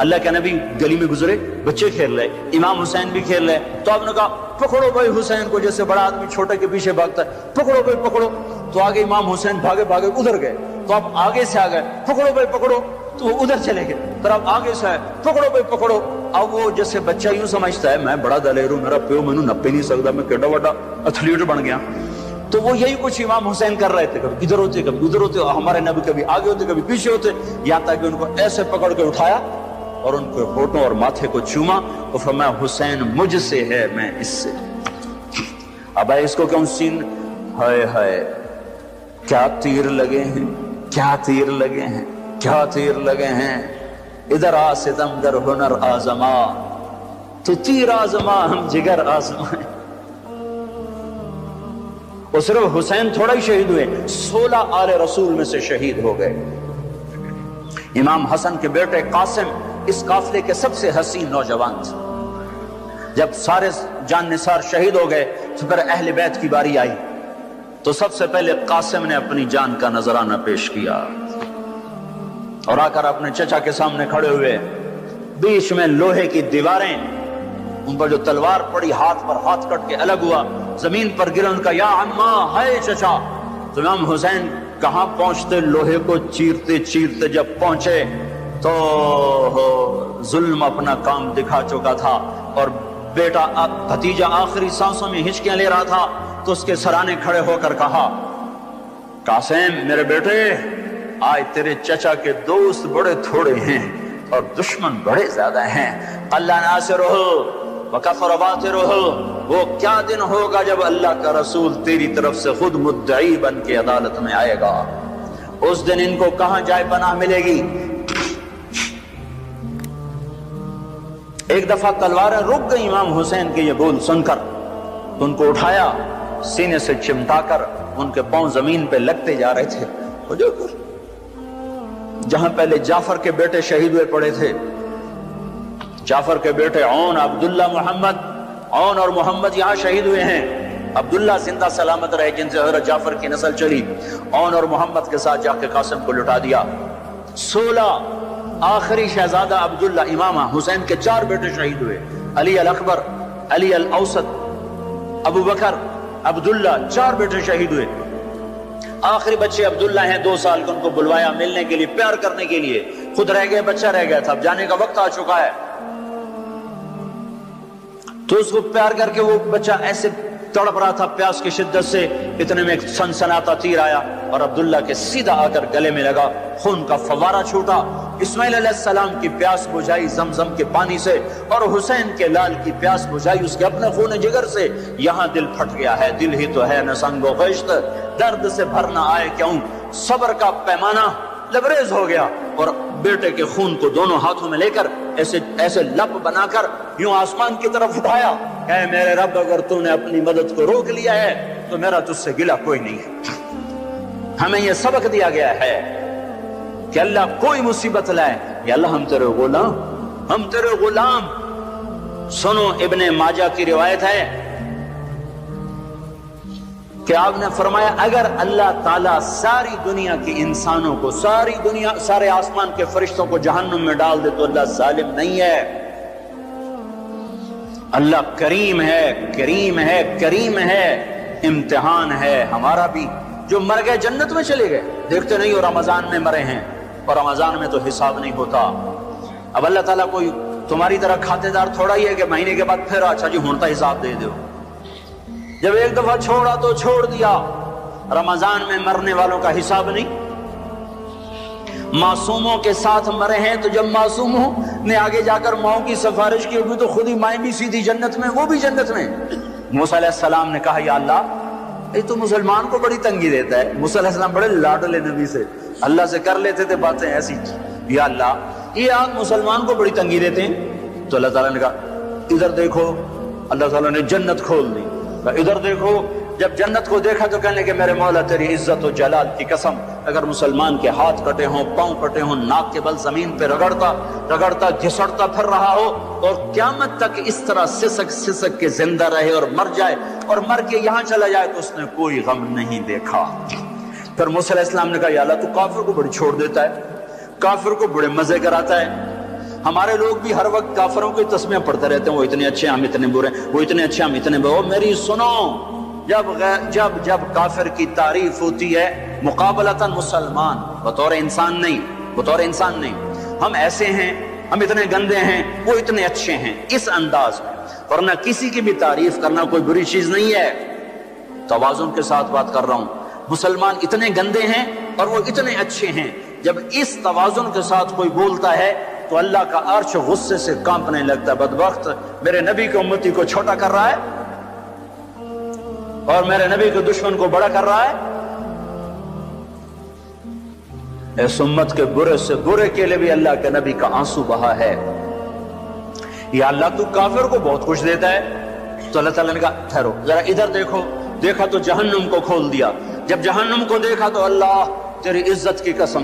اللہ کے نبی گلی میں گزرے، بچے کھیل رہے، امام حسین بھی کھیل رہے، تو آپ نے کہا پکڑو بھائی حسین کو، جیسے بڑا آدمی چھوٹے کے پیچھے بھاگتا ہے، پکڑو بھائی پکڑو. تو آگے امام حسین بھاگے ادھر گئے، تو آپ آگے سے آ گئے، پکڑو بھائی پکڑو، تو وہ ادھر چلے گئے. پھر آپ آگے سے آئے، پکڑو بھائی پکڑو. اب وہ جیسے بچہ یوں سمجھتا ہے میں بڑا دلیر ہوں، میرا پیو مینوں نپے نہیں سکتا، میں کیڈا بڑا ایتھلیٹ بن گیا. تو وہ یہی کچھ امام حسین کر رہے تھے، کبھی ادھر ہوتے کبھی ادھر ہوتے، ہمارے نبی کبھی آگے ہوتے کبھی پیچھے ہوتے، یہاں تک کہ ان کو ایسے پکڑ کے اٹھایا اور ان کے ہونٹوں اور ماتھے کو چوما اور فرمایا حسین مجھ سے ہے، میں اس سے. اب اس کو کیوں سین، ہائے ہائے کیا تیر لگے ہیں، کیا تیر لگے ہیں، کیا تیر لگے ہیں. ادھر آ ستم در ہنر آزما، تو تیر آزما ہم جگر آزمائیں. اور صرف حسین تھوڑا ہی شہید ہوئے، 16 آل رسول میں سے شہید ہو گئے. امام حسن کے بیٹے قاسم اس قافلے کے سب سے حسین نوجوان تھے. جب سارے جان نثار شہید ہو گئے تو پھر اہل بیت کی باری آئی تو سب سے پہلے قاسم نے اپنی جان کا نذرانہ پیش کیا اور آ کر اپنے چچا کے سامنے کھڑے ہوئے. بیچ میں لوہے کی دیواریں، ان پر جو تلوار پڑی ہاتھ پر ہاتھ کٹ کے الگ ہوا، زمین پر گرا. ان کا یا عمّا ہے چچا. تو امام حسین کہاں پہنچتے، لوہے کو چیرتے چیرتے جب پہنچے تو ظلم اپنا کام دکھا چکا تھا اور بیٹا بھتیجا آخری سانسوں میں ہچکیاں لے رہا تھا. تو اس کے سرانے کھڑے ہو کر کہا قاسم میرے بیٹے، آج تیرے چچا کے دوست بڑے تھوڑے ہیں اور دشمن بڑے زیادہ ہیں. اللہ ناصرہ وکفر باطرہ. وہ کیا دن ہوگا جب اللہ کا رسول تیری طرف سے خود مدعی بن کے عدالت میں آئے گا. اس دن ان کو کہاں جائے پناہ ملے گی. ایک دفعہ تلواریں رک گئی امام حسین کے یہ بول سن کر. ان کو اٹھایا، سینے سے چمٹا کر ان کے پاؤں زمین پہ لگتے جا رہے تھے. جہاں پہلے جعفر کے بیٹے شہید ہوئے پڑے تھے، جعفر کے بیٹے عون، عبداللہ، محمد، عون اور محمد یہاں شہید ہوئے ہیں. عبداللہ زندہ سلامت رہے جن سے حضرت جعفر کی نسل چلی. عون اور محمد کے ساتھ جا کے قاسم کو لٹا دیا. 16 آخری شہزادہ عبداللہ، امام حسین کے 4 بیٹے شہید ہوئے. علی الاکبر، علی الاوسط، ابو بکر، عبداللہ، 4 بیٹے شہید ہوئے. آخری بچے عبداللہ ہیں 2 سال کے. ان کو بلوایا ملنے کے لیے، پیار کرنے کے لیے. خود رہ گئے، بچہ رہ گیا تھا. اب جانے کا وقت آ چکا ہے تو اس کو پیار کر کے وہ بچہ ایسے تڑپ رہا تھا پیاس کی شدت سے. اتنے میں ایک سنسناتا تیر آیا اور عبداللہ کے سیدھا آ کر گلے میں لگا. خون کا فوارہ چھوٹا. اسماعیل علیہ السلام کی پیاس بجھائی زمزم کے پانی سے اور حسین کے لال کی پیاس بجھائی اس کے اپنے خون جگر سے. یہاں دل پھٹ گیا ہے، دل ہی تو ہے نہ سنگ و خشت، درد سے بھر نہ آئے کیوں. صبر کا پیمانہ لبریز ہو گیا اور بیٹے کے خون کو دونوں ہاتھوں میں لے کر ایسے لپ بنا کر یوں آسمان کی طرف اٹھایا. اے میرے رب، اگر تو نے اپنی مدد کو روک لیا ہے تو میرا تجھ سے گلہ کوئی نہیں ہے. ہمیں یہ سبق دیا گیا ہے کہ اللہ کوئی مصیبت لائے، یا اللہ ہم تیرے غلام، ہم تیرے غلام. سنو، ابن ماجہ کی روایت ہے کہ آپ نے فرمایا اگر اللہ تعالیٰ ساری دنیا کے انسانوں کو، ساری دنیا، سارے آسمان کے فرشتوں کو جہنم میں ڈال دے تو اللہ ظالم نہیں ہے. اللہ کریم ہے، کریم ہے، کریم ہے. امتحان ہے ہمارا بھی. جو مر گئے جنت میں چلے گئے، دیکھتے نہیں ہو رمضان میں مرے ہیں اور رمضان میں تو حساب نہیں ہوتا. اب اللہ تعالیٰ کوئی تمہاری طرح کھاتے دار تھوڑا ہی ہے کہ مہینے کے بعد پھر اچھا جی ہونتا حساب دے دو. جب ایک دفعہ چھوڑا تو چھوڑ دیا. رمضان میں مرنے والوں کا حساب نہیں. معصوموں کے ساتھ مرے ہیں تو جب معصوموں نے آگے جا کر ماؤں کی سفارش کی ہوگی تو خود ہی مائیں بھی سیدھی جنت میں، وہ بھی جنت میں. موسیٰ علیہ السلام نے کہا یا اللہ، یہ تو مسلمان کو بڑی تنگی دیتا ہے. موسیٰ علیہ السلام بڑے لاڈلے نبی سے، اللہ سے کر لیتے تھے باتیں ایسی. یا اللہ یہ آگ مسلمان کو بڑی تنگی دیتے ہیں. تو اللہ تعالیٰ نے کہا ادھر دیکھو. اللہ تعالیٰ نے جنت کھول دی. ادھر دیکھو. جب جنت کو دیکھا تو کہنے کہ میرے مولا تیری عزت و جلال کی قسم، اگر مسلمان کے ہاتھ کٹے ہوں، پاؤں کٹے ہوں، ناک کے بل زمین پہ رگڑتا گھسڑتا پھر رہا ہو اور قیامت تک اس طرح سسک سسک کے زندہ رہے اور مر جائے اور مر کے یہاں چلا جائے تو اس نے کوئی غم نہیں دیکھا. پھر موسیٰ علیہ السلام نے کہا یا اللہ تو کافر کو بڑی چھوڑ دیتا ہے، کافر کو بڑے مزے کراتا ہے. ہمارے لوگ بھی ہر وقت کافروں کی تسمیاں پڑھتے رہتے ہیں، وہ اتنے اچھے ہم اتنے برے، وہ اتنے اچھے ہم اتنے برے. میری سنو، جب کافر کی تعریف ہوتی ہے مقابلتاً مسلمان، بطور انسان نہیں، ہم ایسے ہیں، ہم اتنے گندے ہیں، وہ اتنے اچھے ہیں، اس انداز میں. ورنہ کسی کی بھی تعریف کرنا کوئی بری چیز نہیں ہے. توازن کے ساتھ بات کر رہا ہوں. مسلمان اتنے گندے ہیں اور وہ اتنے اچھے ہیں. جب اس توازن کے ساتھ کوئی بولتا ہے تو اللہ کا عرش غصے سے کانپنے لگتا ہے. بدبخت میرے نبی کی امتی کو چھوٹا کر رہا ہے اور میرے نبی کے دشمن کو بڑا کر رہا ہے. اس امت کے برے سے برے کے لیے بھی اللہ کے نبی کا آنسو بہا ہے. یا اللہ تو کافر کو بہت کچھ دیتا ہے. تو اللہ تعالیٰ نے کہا ٹھہرو ذرا ادھر دیکھو. دیکھا تو جہنم کو کھول دیا. جب جہنم کو دیکھا تو اللہ تیری عزت کی قسم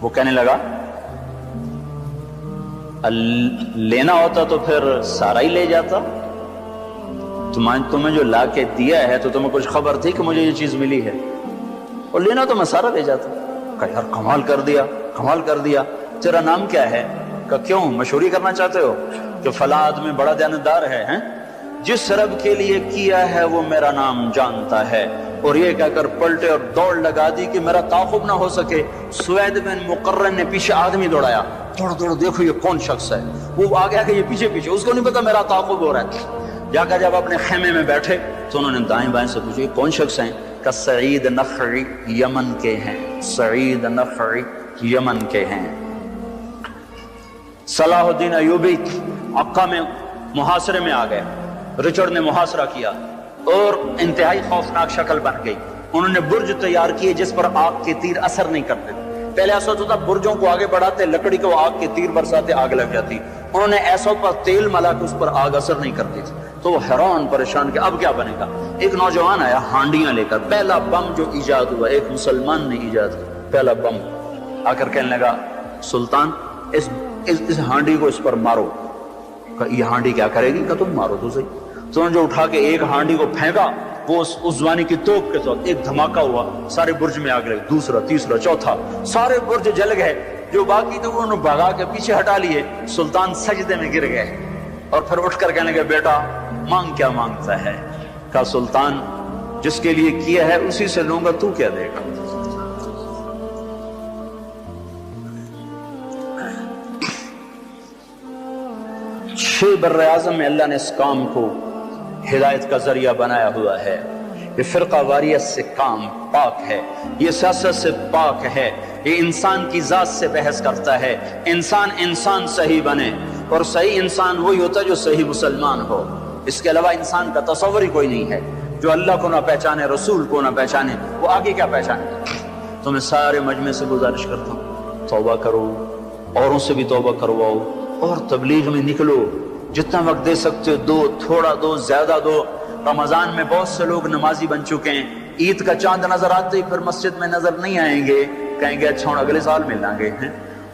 وہ کہنے لگا لینا ہوتا تو پھر سارا ہی لے جاتا، تمہیں جو لا کے دیا ہے تو تمہیں کچھ خبر تھی کہ مجھے یہ چیز ملی ہے، اور لینا تو میں سارا لے جاتا۔ کہا یار کمال کر دیا، کمال کر دیا، تیرا نام کیا ہے؟ کہا کیوں مشہوری کرنا چاہتے ہو کہ فلاں آدمی بڑا دیانتدار ہے؟ جس رب کے لیے کیا ہے وہ میرا نام جانتا ہے۔ اور یہ کہہ کر پلٹے اور دوڑ لگا دی کہ میرا تعاقب نہ ہو سکے۔ سوید بن مقرن نے پیچھے آدمی دوڑایا، دوڑ دوڑ دیکھو یہ کون شخص ہے، وہ آ گیا کہ یہ پیچھے پیچھے، اس کو نہیں پتا میرا تعاقب ہو رہا ہے۔ جا کر جب اپنے خیمے میں بیٹھے تو انہوں نے دائیں بائیں سے پوچھا یہ کون شخص ہیں؟ کہ سعید نخعی یمن کے ہیں، سعید نخعی یمن کے ہیں۔ صلاح الدین ایوبی عکا میں محاصرے میں آ گئے، رچرڈ نے محاصرہ کیا اور انتہائی خوفناک شکل بن گئی۔ انہوں نے برج تیار کیے جس پر آگ کے تیر اثر نہیں کرتے۔ پہلے ایسا ہوتا تھا برجوں کو آگے بڑھاتے، لکڑی کو آگ کے تیر برساتے، آگ لگ جاتی۔ انہوں نے ایسا پر تیل ملا کہ اس پر آگ اثر نہیں کرتی تھی۔ تو وہ حیران پریشان کہ اب کیا بنے گا۔ ایک نوجوان آیا ہانڈیاں لے کر، پہلا بم جو ایجاد ہوا ایک مسلمان نے ایجاد کیا، پہلا بم، آ کر کہنے لگا سلطان اس ہانڈی کو اس پر مارو۔ کہ یہ ہانڈی کیا کرے گی؟ کہ تم مارو تو صحیح۔ تو انہوں نے جو اٹھا کے ایک ہانڈی کو پھینکا، وہ اس زوانی کی توپ کے ساتھ ایک دھماکہ ہوا، سارے برج میں آگ لگی، دوسرا تیسرا چوتھا، سارے برج جل گئے۔ جو باقی تھے وہ انہوں نے بھگا کے پیچھے ہٹا لیے۔ سلطان سجدے میں گر گئے اور پھر اٹھ کر کہنے لگے بیٹا مانگ کیا مانگتا ہے؟ کہا سلطان جس کے لیے کیا ہے اسی سے لوں گا، تو کیا دے گا؟ چھ بر اعظم میں اللہ نے اس کام کو ہدایت کا ذریعہ بنایا ہوا ہے۔ یہ فرقہ واریت سے کام پاک ہے، یہ سیاست سے پاک ہے، یہ انسان کی ذات سے بحث کرتا ہے۔ انسان صحیح بنے، اور صحیح انسان وہی ہوتا ہے جو صحیح مسلمان ہو۔ اس کے علاوہ انسان کا تصور ہی کوئی نہیں ہے۔ جو اللہ کو نہ پہچانے، رسول کو نہ پہچانے، وہ آگے کیا پہچانے؟ تو میں سارے مجمع سے گزارش کرتا ہوں توبہ کرو، اوروں سے بھی توبہ کرواؤ، اور تبلیغ میں نکلو، جتنا وقت دے سکتے ہو دو، تھوڑا دو، زیادہ دو۔ رمضان میں بہت سے لوگ نمازی بن چکے ہیں، عید کا چاند نظر آتے ہی پھر مسجد میں نظر نہیں آئیں گے، کہیں گے اچھا اگلے سال ملیں گے۔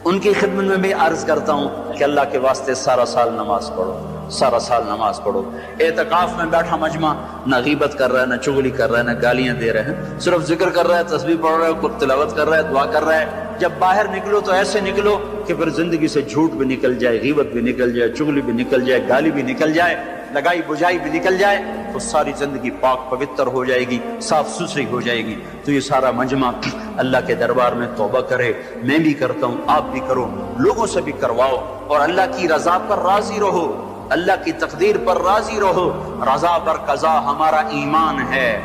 ان کی خدمت میں بھی عرض کرتا ہوں کہ اللہ کے واسطے سارا سال نماز پڑھو، سارا سال نماز پڑھو۔ اعتکاف میں بیٹھا مجمع نہ غیبت کر رہا ہے، نہ چغلی کر رہا ہے، نہ گالیاں دے رہے ہیں، صرف ذکر کر رہا ہے، تسبیح پڑھ رہا ہے، تلاوت کر رہا ہے، دعا کر رہا ہے۔ جب باہر نکلو تو ایسے نکلو کہ پھر زندگی سے جھوٹ بھی نکل جائے، غیبت بھی نکل جائے، چغلی بھی نکل جائے، گالی بھی نکل جائے، لگائی بجائی بھی نکل جائے، تو ساری زندگی پاک پوتر ہو جائے گی، صاف ستھری ہو جائے گی۔ تو یہ سارا مجمع اللہ کے دربار میں توبہ کرے، میں بھی کرتا ہوں، آپ بھی کرو، لوگوں سے بھی کرواؤ، اور اللہ کی رضا پر راضی رہو، اللہ کی تقدیر پر راضی رہو۔ رضا بر قضا ہمارا ایمان ہے،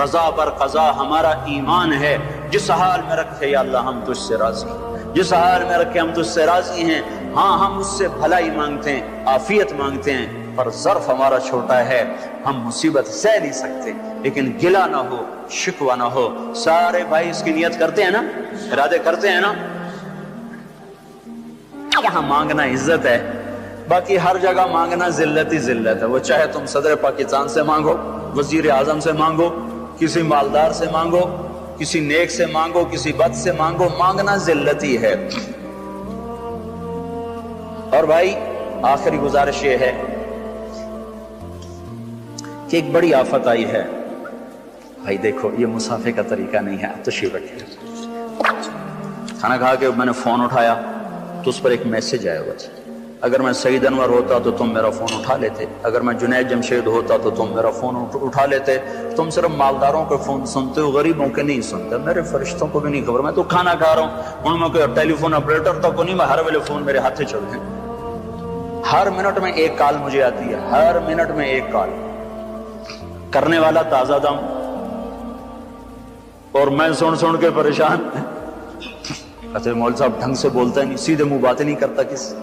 رضا بر قضا ہمارا ایمان ہے۔ جس حال میں رکھے یا اللہ ہم تجھ سے راضی ہیں، جس حال میں رکھے ہم تجھ سے راضی ہیں۔ ہاں ہم اس سے بھلائی مانگتے ہیں، عافیت مانگتے ہیں، پر ظرف ہمارا چھوٹا ہے، ہم مصیبت سہ نہیں سکتے، لیکن گلہ نہ ہو، شکوہ نہ ہو۔ سارے بھائی اس کی نیت کرتے ہیں نا، ارادے کرتے ہیں نا۔ یہاں مانگنا عزت ہے، باقی ہر جگہ مانگنا ذلت ہی ذلت ہے۔ وہ چاہے تم صدر پاکستان سے مانگو، وزیر اعظم سے مانگو، کسی مالدار سے مانگو، کسی نیک سے مانگو، کسی بد سے مانگو، مانگنا ذلت ہی ہے۔ اور بھائی آخری گزارش یہ ہے کہ ایک بڑی آفت آئی ہے۔ بھائی دیکھو یہ مسافے کا طریقہ نہیں ہے، تشریف رکھیے۔ کھانا کھا کے میں نے فون اٹھایا تو اس پر ایک میسج آیا ہوا تھا۔ اگر میں سعید انور ہوتا تو تم میرا فون اٹھا لیتے، اگر میں جنید جمشید ہوتا تو تم میرا فون اٹھا لیتے۔ تم صرف مالداروں کے فون سنتے ہو، غریبوں کے نہیں سنتے، میرے فرشتوں کو بھی نہیں خبر، میں تو کھانا کھا رہا ہوں، ان میں کوئی ٹیلی فون آپریٹر تک کو نہیں، میں ہر ویلے فون میرے ہاتھ سے چل رہے ہیں۔ ہر منٹ میں ایک کال مجھے آتی ہے، ہر منٹ میں ایک کال، کرنے والا تازہ دم، اور میں سن کے پریشان۔ کہتے مول صاحب ڈھنگ سے بولتا ہے نہیں، سیدھے منہ باتیں نہیں کرتا، کس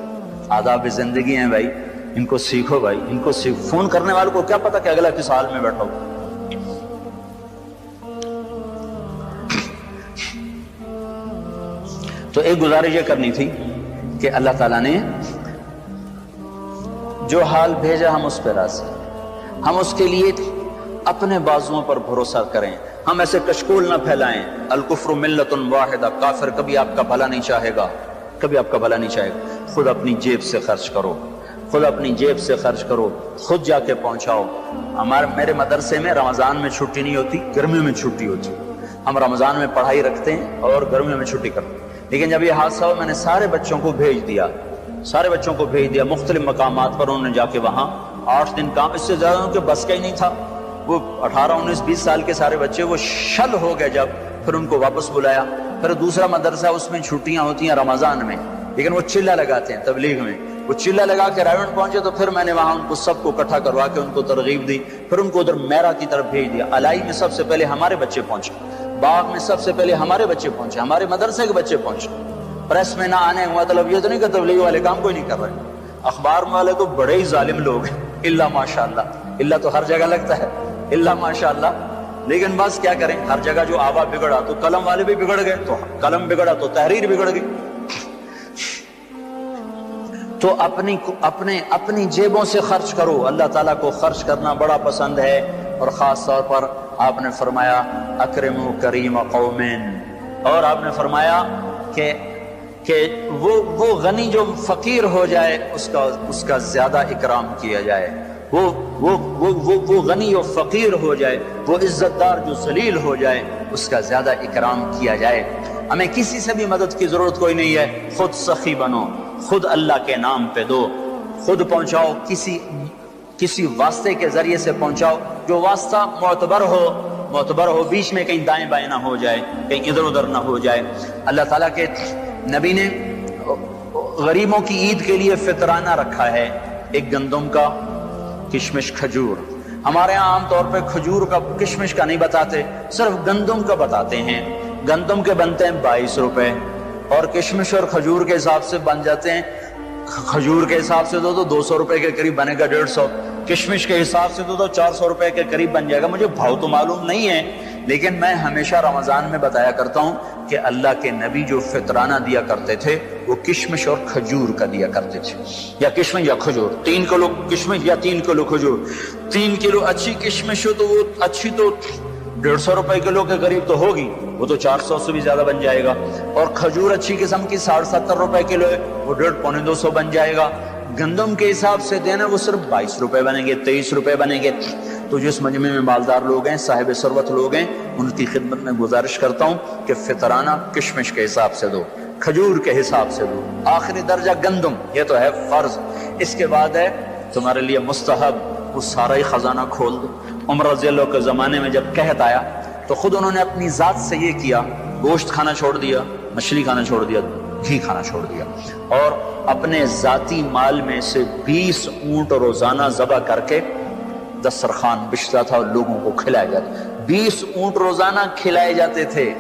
آداب زندگی ہیں بھائی، ان کو سیکھو بھائی، ان کو سیکھو۔ فون کرنے والے کو کیا پتا کہ اگلا کس حال میں بیٹھا ہو۔ تو ایک گزارش یہ کرنی تھی کہ اللہ تعالیٰ نے جو حال بھیجا ہم اس پہ راضی، ہم اس کے لیے اپنے بازوؤں پر بھروسہ کریں، ہم ایسے کشکول نہ پھیلائیں. الکفر ملت واحدہ، کافر کبھی آپ کا بھلا نہیں چاہے گا، کبھی آپ کا بھلا نہیں چاہے گا. خود اپنی جیب سے خرچ کرو، خود اپنی جیب سے خرچ کرو، خود جا کے پہنچاؤ. میرے مدرسے میں رمضان میں چھٹی نہیں ہوتی، گرمیوں میں چھٹی ہوتی. ہم رمضان میں پڑھائی رکھتے ہیں اور گرمیوں میں چھٹی کرتے ہیں. لیکن جب یہ حادثہ ہوا میں نے سارے بچوں کو بھیج دیا، سارے بچوں کو بھیج دیا مختلف مقامات پر. انہوں نے جا کے وہاں 8 دن کام، اس سے زیادہ ان کے بس کا ہی نہیں تھا. وہ 18 19 20 سال کے سارے بچے وہ شل ہو گئے. جب پھر ان کو واپس بلایا. پھر دوسرا مدرسہ، اس میں چھٹیاں ہوتی ہیں رمضان میں، لیکن وہ چلہ لگاتے ہیں تبلیغ میں. وہ چلہ لگا کے رائیونڈ پہنچے تو پھر میں نے وہاں ان کو سب کو اکٹھا کروا کے ان کو ترغیب دی. پھر ان کو ادھر میرا کی طرف بھیج دیا. الائی میں سب سے پہلے ہمارے بچے پہنچے، باغ میں سب سے پہلے ہمارے بچے پہنچے، ہمارے مدرسے کے بچے پہنچے. پریس میں نہ آنے مطلب یہ تو نہیں کہ تبلیغ والے کام کوئی نہیں کر رہے. اخبار والے تو بڑے ہی ظالم لوگ ہیں، اللہ ماشاءاللہ. اللہ تو ہر جگہ لگتا ہے، اللہ ماشاءاللہ. لیکن بس کیا کریں، ہر جگہ جو آوا بگڑا تو قلم والے بھی بگڑ گئے، تو قلم بگڑا تو تحریر بگڑ گئی. تو اپنی جیبوں سے خرچ کرو. اللہ تعالیٰ کو خرچ کرنا بڑا پسند ہے. اور خاص طور پر آپ نے فرمایا اکرموا کریم قوم، اور آپ نے فرمایا کہ وہ غنی جو فقیر ہو جائے اس کا زیادہ اکرام کیا جائے. وہ غنی و فقیر ہو جائے، وہ عزت دار جو ذلیل ہو جائے اس کا زیادہ اکرام کیا جائے. ہمیں کسی سے بھی مدد کی ضرورت کوئی نہیں ہے. خود سخی بنو، خود اللہ کے نام پہ دو، خود پہنچاؤ. کسی واسطے کے ذریعے سے پہنچاؤ، جو واسطہ معتبر ہو، بیچ میں کہیں دائیں بائیں نہ ہو جائے، کہیں ادھر ادھر نہ ہو جائے. اللہ تعالیٰ کے نبی نے غریبوں کی عید کے لیے فطرانہ رکھا ہے، ایک گندم کا، کشمش، کھجور. ہمارے ہاں عام طور پہ کھجور کا کشمش کا نہیں بتاتے، صرف گندم کا بتاتے ہیں. گندم کے بنتے ہیں 22 روپے، اور کشمش اور کھجور کے حساب سے بن جاتے ہیں. کھجور کے حساب سے تو 200 روپے کے قریب بنے گا، 150. کشمش کے حساب سے تو 400 روپے کے قریب بن جائے گا. مجھے بھاؤ تو معلوم نہیں ہے، لیکن میں ہمیشہ رمضان میں بتایا کرتا ہوں کہ اللہ کے نبی جو فطرانہ دیا کرتے تھے وہ کشمش اور کھجور کا دیا کرتے تھے، یا کشمش یا کھجور. 3 کلو کشمش یا 3 کلو کھجور. 3 کلو اچھی کشمش ہو تو وہ اچھی تو 150 روپے کلو کے قریب تو ہوگی، وہ تو 400 سے بھی زیادہ بن جائے گا. اور کھجور اچھی قسم کی 70 روپے کلو ہے، وہ 150 پونے 200 بن جائے گا. گندم کے حساب سے دینا وہ صرف 22 روپے بنیں گے، 23 روپے بنیں گے. تو جس مجمع میں مالدار لوگ ہیں، صاحب ثروت لوگ ہیں، ان کی خدمت میں گزارش کرتا ہوں کہ فطرانہ کشمش کے حساب سے دو، کھجور کے حساب سے دو. آخری درجہ گندم، یہ تو ہے فرض. اس کے بعد ہے تمہارے لیے مستحب، وہ سارا ہی خزانہ کھول دو. عمر رضی اللہ کے زمانے میں جب قحط آیا تو خود انہوں نے اپنی ذات سے یہ کیا، گوشت کھانا چھوڑ دیا، مچھلی کھانا چھوڑ دیا، گھی کھانا چھوڑ دیا، اور اپنے ذاتی مال میں سے 20 اونٹ روزانہ ذبح کر کے دسترخوان بچھتا تھا اور لوگوں کو کھلایا جاتا. 20 اونٹ روزانہ کھلائے جاتے تھے.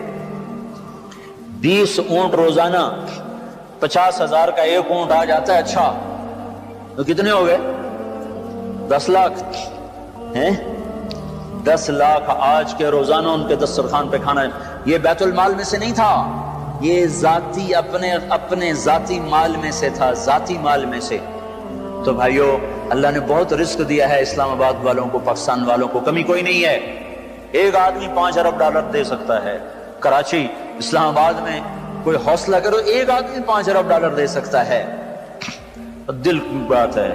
20 اونٹ روزانہ، 50,000 کا ایک اونٹ آ جاتا ہے. اچھا تو کتنے ہو گئے؟ 10 لاکھ ہیں. 10 لاکھ آج کے روزانہ ان کے دسترخوان پہ کھانا. یہ بیت المال میں سے نہیں تھا، یہ ذاتی اپنے ذاتی مال میں سے تھا، ذاتی مال میں سے. تو بھائیو، اللہ نے بہت رزق دیا ہے اسلام آباد والوں کو، پاکستان والوں کو، کمی کوئی نہیں ہے. ایک آدمی 5 ارب ڈالر دے سکتا ہے. کراچی، اسلام آباد میں کوئی حوصلہ کرو، ایک آدمی 5 ارب ڈالر دے سکتا ہے. دل کی بات ہے،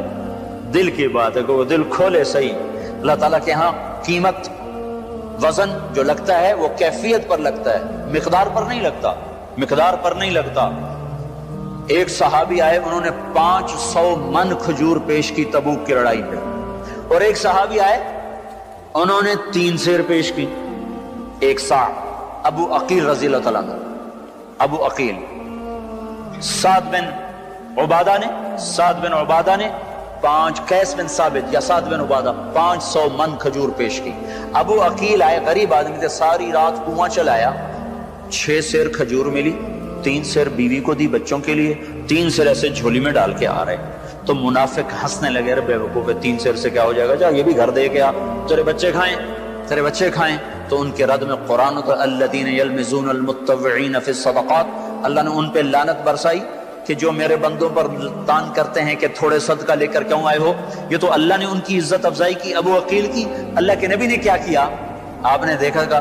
دل کی بات ہے کہ وہ دل کھولے صحیح. اللہ تعالیٰ کے ہاں قیمت، وزن جو لگتا ہے وہ کیفیت پر لگتا ہے، مقدار پر نہیں لگتا، مقدار پر نہیں لگتا. ایک صحابی آئے، انہوں نے 500 من کھجور پیش کی تبوک کی لڑائی پہ. اور ایک صحابی آئے، انہوں نے 3 سیر پیش کی، 1 سا. ابو عقیل رضی اللہ تعالیٰ عنہ، ابو عقیل. سعد بن عبادہ نے 5، قیس بن ثابت یا سعد بن عبادہ 500 من کھجور پیش کی. ابو عقیل آئے، غریب آدمی تھے، ساری رات کنواں چلایا، 6 سیر کھجور ملی، 3 سیر بیوی کو دی بچوں کے لیے، 3 سیر ایسے جھولی میں ڈال کے آ رہے. تو منافق ہنسنے لگے، رے بیوقوف، 3 سیر سے کیا ہو جائے گا، جا یہ بھی گھر دے کے آ، تیرے بچے کھائیں، تیرے بچے کھائیں. تو ان کے رد میں قرآن الذین یلمزون المتطوعین فی الصدقات، اللہ نے ان پہ لعنت برسائی کہ جو میرے بندوں پر تان کرتے ہیں کہ تھوڑے صدقہ لے کر کیوں آئے ہو. یہ تو اللہ نے ان کی عزت افزائی کی، ابو عقیل کی. اللہ کے نبی نے کیا کیا؟ آپ نے دیکھا گا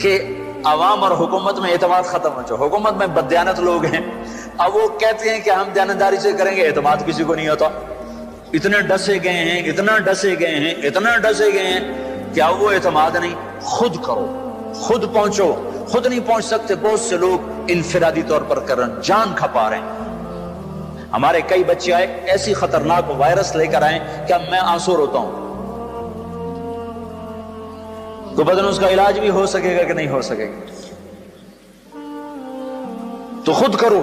کہ عوام اور حکومت میں اعتماد ختم ہو چکا، حکومت میں بددیانت لوگ ہیں، اب وہ کہتے ہیں کہ ہم دیانتداری سے کریں گے، اعتماد کسی کو نہیں ہوتا، اتنے ڈسے گئے ہیں، اتنا ڈسے گئے ہیں، اتنا ڈسے گئے ہیں کہ اب وہ اعتماد نہیں، خود کرو، خود پہنچو، خود نہیں پہنچ سکتے، بہت سے لوگ انفرادی طور پر کر رہے ہیں، جان کھپا رہے ہیں۔ ہمارے کئی بچے آئے ایسی خطرناک وائرس لے کر آئے کہ اب میں آنسو روتا ہوں، تو بدن اس کا علاج بھی ہو سکے گا کہ نہیں ہو سکے گا؟ تو خود کرو،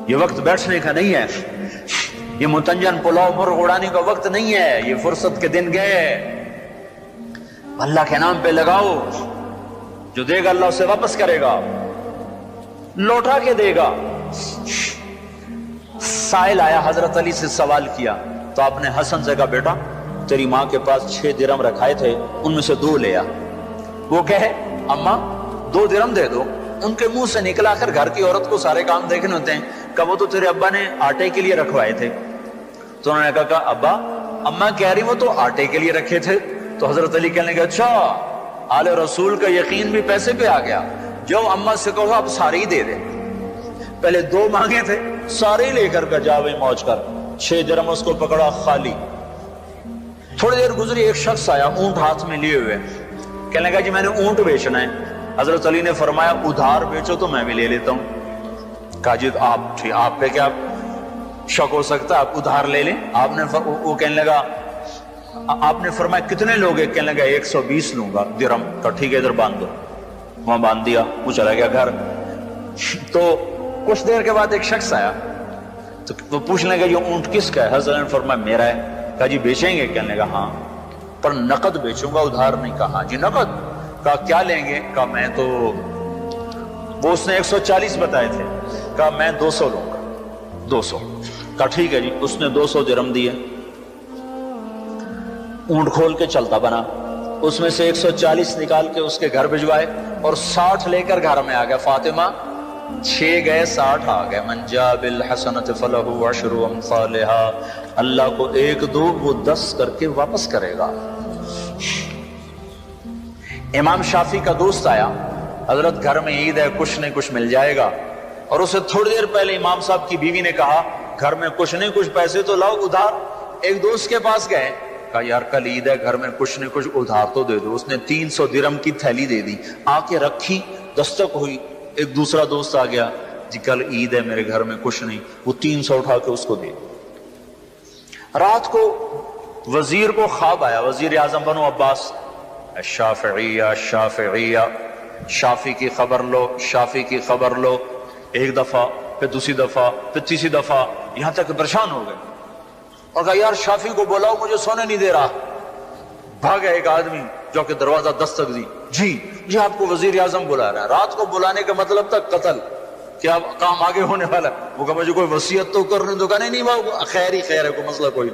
یہ وقت بیٹھنے کا نہیں ہے، یہ متنجن پلاؤ مرغ اڑانے کا وقت نہیں ہے، یہ فرصت کے دن گئے، اللہ کے نام پہ لگاؤ، جو دے گا اللہ اسے واپس کرے گا، لوٹا کے دے گا۔ سائل آیا، حضرت علی سے سوال کیا، تو آپ نے حسن سے کہا بیٹا تیری ماں کے پاس 6 درم رکھائے تھے، ان میں سے 2 لے آ۔ وہ کہے اماں 2 درم دے دو، ان کے منہ سے نکلا، آخر گھر کی عورت کو سارے کام دیکھنے ہوتے ہیں، کہ وہ تو تیرے ابا نے آٹے کے لیے رکھوائے تھے۔ تو انہوں نے کہا ابا اماں کہہ رہی وہ تو آٹے کے لیے رکھے تھے۔ تو حضرت علی کہنے لگے اچھا آل رسول کا یقین بھی پیسے پہ آ گیا، جو اماں سے کہو اب سارے ہی دے دے، پہلے 2 مانگے تھے سارے ہی لے کر کے جا وہی موج کر، 6 درم اس کو پکڑا خالی۔ تھوڑی دیر گزری، ایک شخص آیا اونٹ ہاتھ میں لیے ہوئے، کہنے لگا جی میں نے اونٹ بیچنا ہے۔ حضرت علی نے فرمایا ادھار بیچو تو میں بھی لے لیتا ہوں۔ کہا جی آپ پہ کیا شک ہو سکتا ہے، آپ ادھار لے لیں۔ وہ کہنے لگا، آپ نے فرمایا کتنے لوگ ہیں؟ کہنے لگا 120 لوں گا درم کا، ٹھیک ہے ادھر باندھ دو۔ وہاں باندھ دیا، وہ چلا گیا گھر۔ تو کچھ دیر کے بعد ایک شخص آیا، تو وہ پوچھنے لگا یہ اونٹ کس کا ہے؟ حضرت نے فرمایا میرا ہے۔ کہا جی بیچیں گے؟ کہنے لگا ہاں، پر نقد بیچوں گا، ادھار نہیں۔ کہا ہاں جی نقد۔ کہا کیا لیں گے؟ کہا میں تو، وہ اس نے 140 بتائے تھے، کہا میں 200 لوں گا، 200۔ کہا ٹھیک ہے جی، اس نے 200 درم دیے، اونٹ کھول کے چلتا بنا، اس میں سے 140 نکال کے اس کے گھر بھجوائے اور 60 لے کر گھر میں آ گیا۔ فاطمہ 6 گئے 60 آ گئے۔ من جاء بالحسنۃ فلہ عشر امثالھا، اللہ کو 1 دو وہ 10 کر کے واپس کرے گا۔ امام شافعی کا دوست آیا، حضرت گھر میں عید ہے، کچھ نہیں کچھ مل جائے گا، اور اسے تھوڑی دیر پہلے امام صاحب کی بیوی نے کہا گھر میں کچھ نہیں کچھ پیسے تو لاؤ ادھار۔ ایک دوست کے پاس گئے، کہا یار کل عید ہے، گھر میں کچھ نہیں کچھ ادھار تو دے دو۔ اس نے 300 درم کی تھیلی دے دی، آ کے رکھی، دستک ہوئی، ایک دوسرا دوست آ گیا، جی کل عید ہے میرے گھر میں کچھ نہیں، وہ 300 اٹھا کے اس کو دے۔ رات کو وزیر کو خواب آیا، وزیر اعظم بنو عباس، الشافعیہ الشافعیہ، شافی کی خبر لو، شافی کی خبر لو۔ ایک دفعہ، پھر دوسری دفعہ، پھر تیسری دفعہ، یہاں تک پریشان ہو گئے اور کہا یار شافی کو بلاؤ، مجھے سونے نہیں دے رہا۔ بھاگا ایک آدمی جو کہ دروازہ دستک دی، جی آپ کو وزیر اعظم بلا رہا ہے۔ رات کو بلانے کا مطلب تھا قتل، کیا کام آگے ہونے والا ہے؟ وہ کہا مجھے کوئی وصیت تو کرنے دو۔ کہا نہیں وہ خیر ہی خیر ہے، کوئی مسئلہ کوئی۔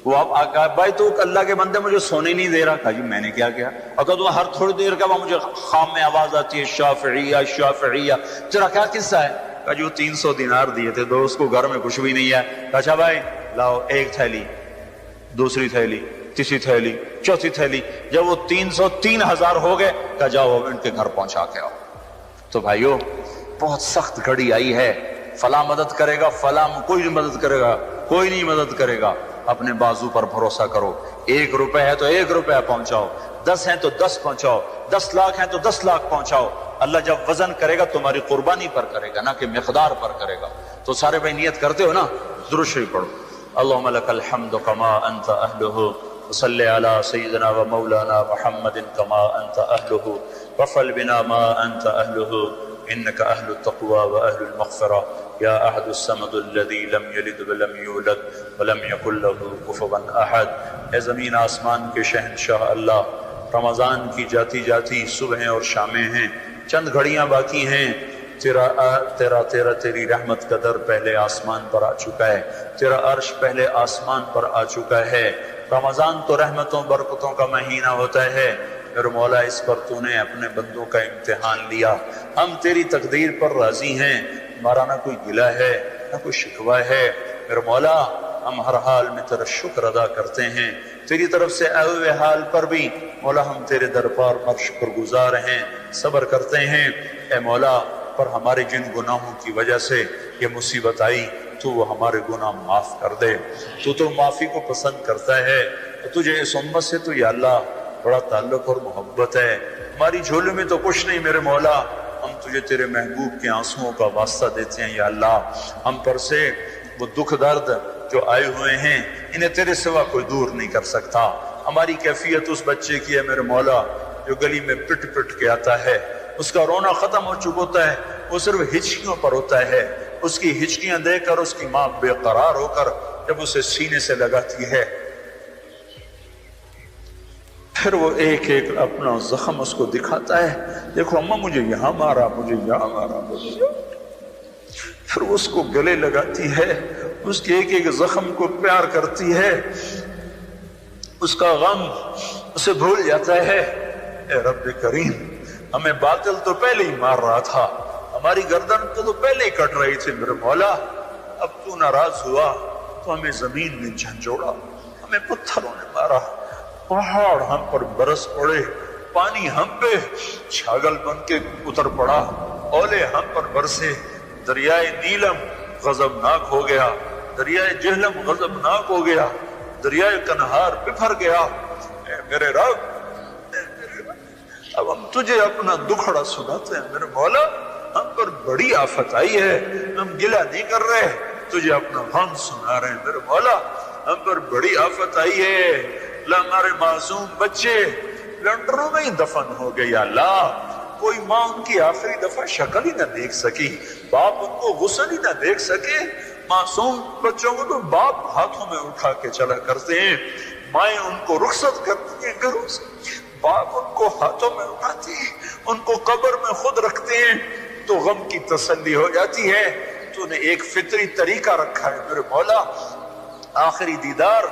وہ آپ بھائی تو اللہ کے بندے مجھے سونے نہیں دے رہا۔ کہا جی میں نے کیا کیا؟ اور کہا تو ہر تھوڑی دیر کا مجھے خام میں آواز آتی ہے شافعیہ شافعیہ، تیرا کیا قصہ ہے؟ کہا جو 300 دینار دیے تھے دوست کو، گھر میں کچھ بھی نہیں ہے۔ کہا اچھا بھائی لاؤ، ایک تھیلی، دوسری تھیلی، تیسری تھیلی، چوتھی تھیلی۔ جب وہ 300 3000 ہو گئے، کہا جاؤ ان کے گھر پہنچا کے آؤ۔ تو بھائیو بہت سخت گھڑی آئی ہے، فلاں مدد کرے گا، فلاں کوئی نہیں مدد کرے گا، کوئی نہیں مدد کرے گا۔ اپنے بازو پر بھروسہ کرو، 1 روپے ہے تو 1 روپے پہنچاؤ، 10 ہیں تو 10 پہنچاؤ، 10 لاکھ ہیں تو 10 لاکھ پہنچاؤ۔ اللہ جب وزن کرے گا تمہاری قربانی پر کرے گا، نہ کہ مقدار پر کرے گا۔ تو سارے بھائی نیت کرتے ہو نا؟ درود شریف پڑھو۔ اللہم لک الحمد کما انت اہلہ، وصلی علی سیدنا و مولانا محمد کما انت اہلہ، وفعل بنا ما انت اہلہ، انک اہل التقوی و اہل المغفرہ، یا احد الصمد الذی لم یلد ولم یولد ولم یکن لہ کفوا احد۔ اے زمین آسمان کے شہنشاہ اللہ، رمضان کی جاتی جاتی صبحیں اور شامیں ہیں، چند گھڑیاں باقی ہیں، تیری رحمت کا در پہلے آسمان پر آ چکا ہے، تیرا عرش پہلے آسمان پر آ چکا ہے۔ رمضان تو رحمتوں برکتوں کا مہینہ ہوتا ہے، میرے مولا اس پر تو نے اپنے بندوں کا امتحان لیا، ہم تیری تقدیر پر راضی ہیں، ہمارا نہ کوئی گلہ ہے نہ کوئی شکوہ ہے۔ میرے مولا ہم ہر حال میں تیرا شکر ادا کرتے ہیں، تیری طرف سے آئے ہوئے حال پر بھی مولا ہم تیرے دربار پر شکر گزار ہیں، صبر کرتے ہیں۔ اے مولا پر ہمارے جن گناہوں کی وجہ سے یہ مصیبت آئی تو وہ ہمارے گناہ معاف کر دے، تو معافی کو پسند کرتا ہے۔ تجھے اس امت سے تو یا اللہ بڑا تعلق اور محبت ہے، ہماری جھولے میں تو کچھ نہیں میرے مولا، ہم تجھے تیرے محبوب کے آنسوؤں کا واسطہ دیتے ہیں یا اللہ، ہم پر سے وہ دکھ درد جو آئے ہوئے ہیں انہیں تیرے سوا کوئی دور نہیں کر سکتا۔ ہماری کیفیت اس بچے کی ہے میرے مولا جو گلی میں پٹ پٹ کے آتا ہے، اس کا رونا ختم ہو چکا ہوتا ہے، وہ صرف ہچکیوں پر ہوتا ہے، اس کی ہچکیاں دیکھ کر اس کی ماں بے قرار ہو کر جب اسے سینے سے لگاتی ہے پھر وہ ایک ایک اپنا زخم اس کو دکھاتا ہے، دیکھو اماں مجھے یہاں مارا، مجھے یہاں مارا، پھر اس کو گلے لگاتی ہے، اس کے ایک ایک زخم کو پیار کرتی ہے، اس کا غم اسے بھول جاتا ہے۔ اے رب کریم ہمیں باطل تو پہلے ہی مار رہا تھا، ہماری گردن تو پہلے ہی کٹ رہی تھی میرے مولا، اب تو ناراض ہوا تو ہمیں زمین میں جھنجھوڑا، ہمیں پتھروں نے مارا، پہاڑ ہم پر برس پڑے، پانی ہم پہ چھاگل بن کے اتر پڑا، اولے ہم پر برسے، دریائے نیلم غضبناک ہو گیا، دریائے جہلم غضبناک ہو گیا، دریائے کنہار بفر گیا۔ اے میرے رب، اب ہم تجھے اپنا دکھڑا سناتے ہیں میرے مولا، ہم پر بڑی آفت آئی ہے، ہم گلہ نہیں کر رہے، تجھے اپنا غم سنا رہے ہیں میرے مولا، ہم پر بڑی آفت آئی ہے، ہمارے معصوم بچے لنڈروں میں ہی دفن ہو گئے یا اللہ، کوئی ماں ان کی آخری دفعہ شکل ہی نہ دیکھ سکی، باپ ان کو غسل ہی نہ دیکھ سکے، معصوم بچوں کو تو باپ ہاتھوں میں اٹھا کے چلا کرتے ہیں، مائیں ان کو رخصت کرتی ہیں گھروں سے، باپ ان کو ہاتھوں میں اٹھاتی ہیں، ان کو قبر میں خود رکھتے ہیں، تو غم کی تسلی ہو جاتی ہے۔ تو نے ایک فطری طریقہ رکھا ہے میرے مولا، آخری دیدار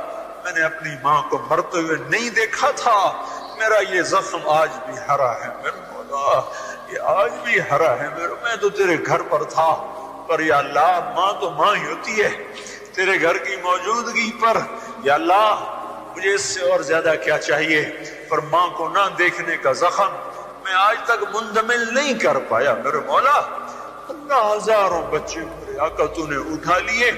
میں نے اپنی ماں کو مرتے ہوئے نہیں دیکھا تھا، میرا یہ زخم آج بھی ہرا ہے میرے مولا، یہ آج بھی ہرا ہے میرے، میں تو تیرے گھر پر تھا، پر یا اللہ ماں تو ماں ہی ہوتی ہے، تیرے گھر کی موجودگی پر یا اللہ مجھے اس سے اور زیادہ کیا چاہیے، پر ماں کو نہ دیکھنے کا زخم میں آج تک منجمل نہیں کر پایا میرے مولا۔ نہ ہزاروں بچے میرے آقا تو نے اٹھا لیے،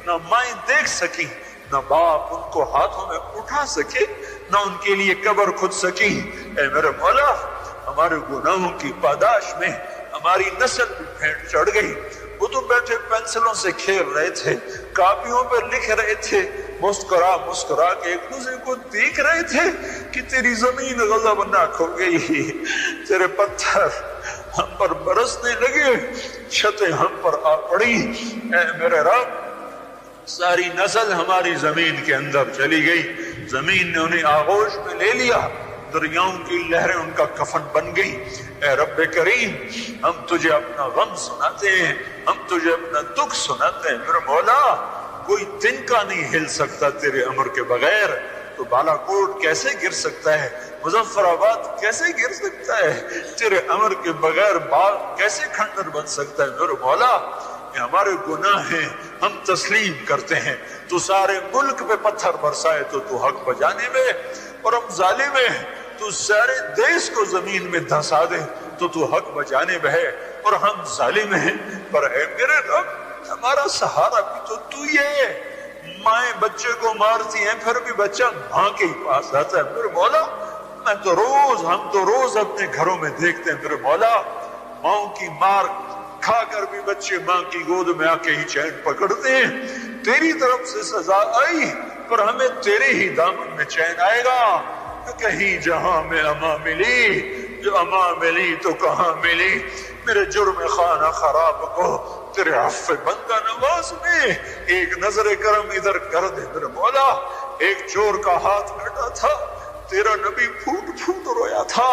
نہ مائیں دیکھ سکی، نہ باپ ان کو ہاتھوں میں اٹھا سکے، نہ ان کے لیے قبر کھود سکی۔ اے میرے مولا ہمارے گناہوں کی پاداش میں ہماری نسل بھی پھینٹ چڑھ گئی، وہ تو بیٹھے پینسلوں سے کھیل رہے تھے، کاپیوں پر لکھ رہے تھے، مسکرا مسکرا کے ایک دوسرے کو دیکھ رہے تھے کہ تیری زمین غضبناک ہو گئی، تیرے پتھر ہم پر برسنے لگے، چھتیں ہم پر آ پڑی۔ اے میرے رب ساری نسل ہماری زمین کے اندر چلی گئی، زمین نے انہیں آغوش میں لے لیا، دریاؤں کی لہریں ان کا کفن بن گئی۔ اے رب کریم ہم تجھے اپنا غم سناتے ہیں، ہم تجھے اپنا دکھ سناتے ہیں میرے مولا، کوئی تنکا نہیں ہل سکتا تیرے امر کے بغیر، تو بالا کوٹ کیسے گر سکتا ہے، مظفر آباد کیسے گر سکتا ہے، تیرے امر کے بغیر باغ کیسے کھنڈر بن سکتا ہے میرے مولا۔ یہ ہمارے گناہ ہیں، ہم تسلیم کرتے ہیں، تو سارے ملک پہ پتھر برسائے تو حق بجانے میں، اور ہم ظالم ہیں، تو سارے دیش کو زمین میں دھسا دے تو حق بجانے میں ہے، اور ہم ظالم ہیں، پر اے میرے رب ہمارا سہارا بھی تو ہی ہے۔ مائیں بچے کو مارتی ہیں پھر بھی بچہ ماں کے ہی پاس آتا ہے میرے مولا، ہم تو روز اپنے گھروں میں دیکھتے ہیں میرے مولا، ماں کی مار کھا کر بھی بچے ماں کی گود میں آ کے ہی چین پکڑتے ہیں۔ تیری طرف سے سزا آئی پر ہمیں تیرے ہی دامن میں چین آئے گا، کہیں جہاں میں اما ملی، جو اما ملی تو کہاں ملی، میرے جرم خانہ خراب کو تیرے عفو بندہ نواز میں ایک نظر کرم ادھر کر دے میرے مولا۔ ایک چور کا ہاتھ کٹا تھا، تیرا نبی پھوٹ پھوٹ رویا تھا،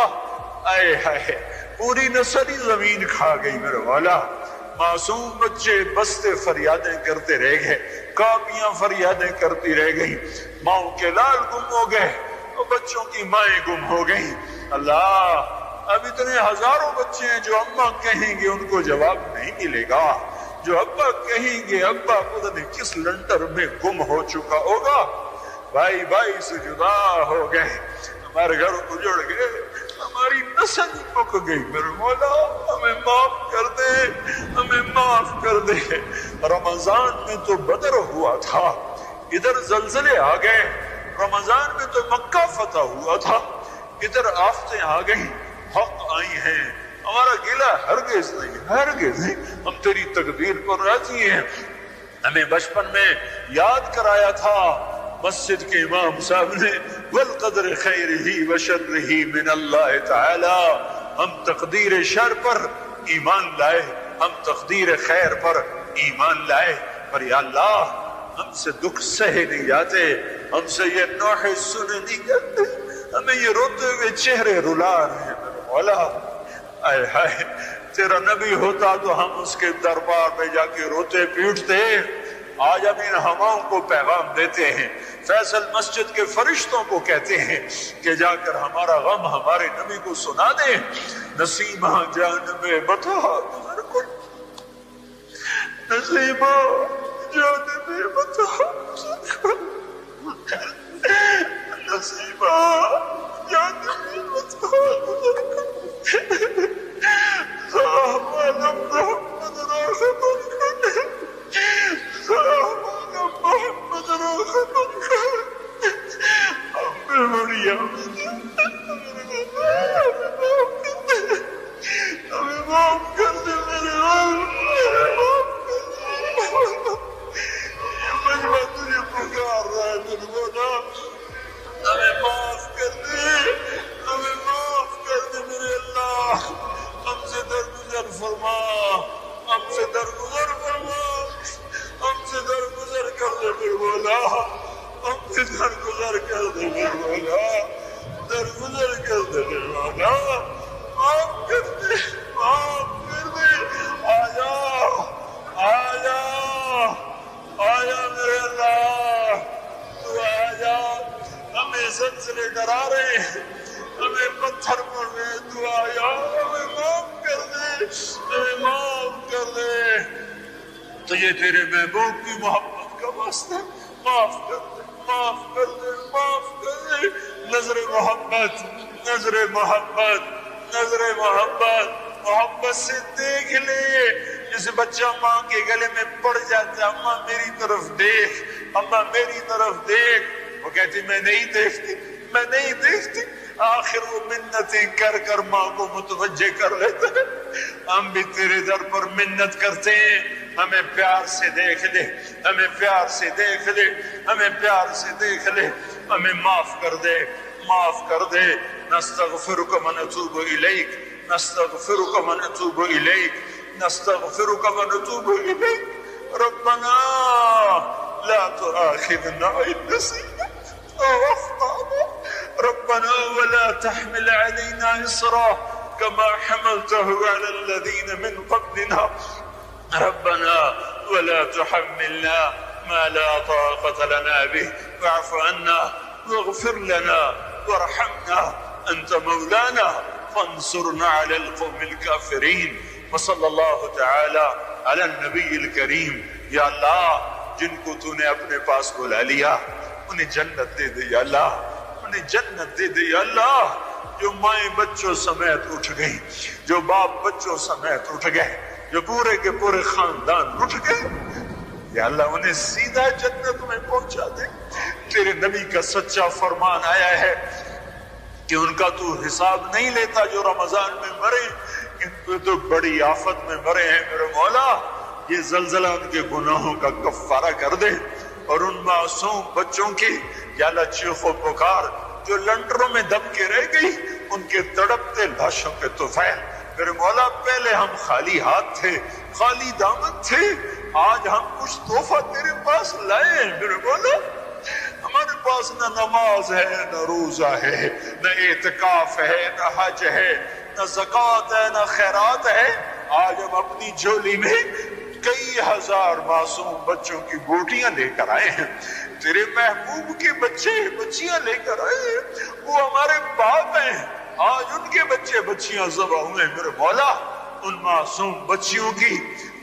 آئے ہائے پوری نسل ہی زمین کھا گئی میرے مولا، معصوم بچے بستے فریادیں کرتے رہ گئے، کاپیاں فریادیں کرتی رہ گئی، ماؤں کے لال گم ہو گئے، اور بچوں کی مائیں گم ہو گئی۔ اللہ اب اتنے ہزاروں بچے ہیں جو اماں کہیں گے ان کو جواب نہیں ملے گا، جو ابا کہیں گے ابا پتہ نہیں کس لنٹر میں گم ہو چکا ہوگا، بھائی بھائی سے جدا ہو گئے، ہمارے گھر اجڑ گئے، ہماری نسل مک گئی، میرے مولا ہمیں معاف کر دے، ہمیں معاف کر دے۔ رمضان میں تو بدر ہوا تھا، ادھر زلزلے آ گئے، رمضان میں تو مکہ فتح ہوا تھا، ادھر آفتیں آ گئی، حق آئی ہیں، ہمارا گلہ ہرگز نہیں، ہم تیری تقدیر پر راضی ہیں۔ ہمیں بچپن میں یاد کرایا تھا مسجد کے امام صاحب نے، والقدر خیرہ وشرہ من اللہ تعالی، ہم تقدیر شر پر ایمان لائے، ہم تقدیر خیر پر ایمان لائے، پر یا اللہ ہم سے دکھ سہے نہیں جاتے، ہم سے یہ نوحے سنے نہیں جاتے، ہمیں یہ روتے ہوئے چہرے رلا رہے ہیں میرے مولا۔ آئے ہائے تیرا نبی ہوتا تو ہم اس کے دربار میں جا کے روتے پیٹتے، آج ہم ان ہواؤں کو پیغام دیتے ہیں، فیصل مسجد کے فرشتوں کو کہتے ہیں کہ جا کر ہمارا غم ہمارے نبی کو سنا دیں۔ نسیمہ جانب بتا گزر کن، نسیمہ جانب بتا گزر کن، نسیمہ جانب بتا گزر کن، صحابہ محمد راغب کن، صحابہ محمد راغب کن، ہمیں بڑی ہمیں معاف کر دے میرے مجمع تجھے پکار رہا ہے میرے مولا، ہمیں معاف کر دے، ہمیں معاف کر دے میرے اللہ، ہم سے درگزر فرما، ہم سے درگزر فرما، ہم سے درگزر کر دے میرے مولا، ہم سے درگزر کر دے میرے مولا، درگزر کر دے میرے مولا، معاف کر دے، معاف کر دے، آجا آجا آجا میرے اللہ، تو آجا، ہمیں زلزلے ڈرا رہے ہیں، ہمیں پتھر پڑ رہے، تو آیا ہمیں معاف کر دے، ہمیں معاف کر دے، تجھے تیرے محبوب کی محبت کا واسطہ معاف کر دے، معاف کر دے، معاف کر دے، نظر محبت، نظر محبت، نظر محبت، محبت سے دیکھ لے، جیسے بچہ ماں کے گلے میں پڑ جاتا ہے، اماں میری طرف دیکھ، اماں میری طرف دیکھ، وہ کہتی میں نہیں دیکھتی، میں نہیں دیکھتی، آخر وہ منتیں کر کر ماں کو متوجہ کر لیتا ہے۔ ہم بھی تیرے در پر منت کرتے ہیں، ہمیں پیار سے دیکھ لے، ہمیں پیار سے دیکھ لے، ہمیں پیار سے دیکھ لے، ہمیں معاف کر دے، معاف کر دے۔ نستغفرک ونتوب الیک، نستغفرک ونتوب الیک، نستغفرک ونتوب الیک، ربنا لا تؤاخذنا ان نسینا او اخطأنا، ربنا ولا تحمل علينا إصرا كما حملته على الذين من قبلنا، ربنا ولا تحملنا ما لا طاقة لنا به، واعف عنا واغفر لنا وارحمنا أنت مولانا فانصرنا على القوم الكافرين۔ وصلی اللہ تعالی علی النبی الکریم۔ یا اللہ جن کو تو نے اپنے پاس بلا لیا انہیں جنت دے دے یا اللہ، انہیں جنت دے دے یا اللہ۔ جو مائیں بچوں سمیت اٹھ گئی، جو باپ بچوں سمیت اٹھ گئے، جو پورے کے پورے خاندان اٹھ گئے، یا اللہ انہیں سیدھا جنت میں پہنچا دے۔ تیرے نبی کا سچا فرمان آیا ہے کہ ان کا تو حساب نہیں لیتا جو رمضان میں مرے، ان کو تو بڑی آفت میں مرے ہیں میرے مولا۔ یہ زلزلہ ان کے گناہوں کا کفارہ کر دے، اور ان معصوم بچوں کی یا اللہ چیخ و پکار جو لنٹروں میں دب کے رہ گئی، ان کے تڑپتے لاشوں پہ طفیل میرے مولا۔ پہلے ہم خالی ہاتھ تھے، خالی دامن تھے، آج ہم کچھ تحفہ تیرے پاس لائے ہیں میرے مولا۔ ہمارے پاس نہ نماز ہے، نہ روزہ ہے، نہ اعتکاف ہے، نہ حج ہے، نہ زکوٰۃ ہے، نہ خیرات ہے۔ آج ہم اپنی جھولی میں کئی ہزار معصوم بچوں کی بوٹیاں لے کر آئے ہیں، تیرے محبوب کے بچے بچیاں لے کر آئے ہیں، وہ ہمارے باپ ہیں، آج ان کے بچے بچیاں ذبح ہوئے میرے مولا۔ ان معصوم بچیوں کی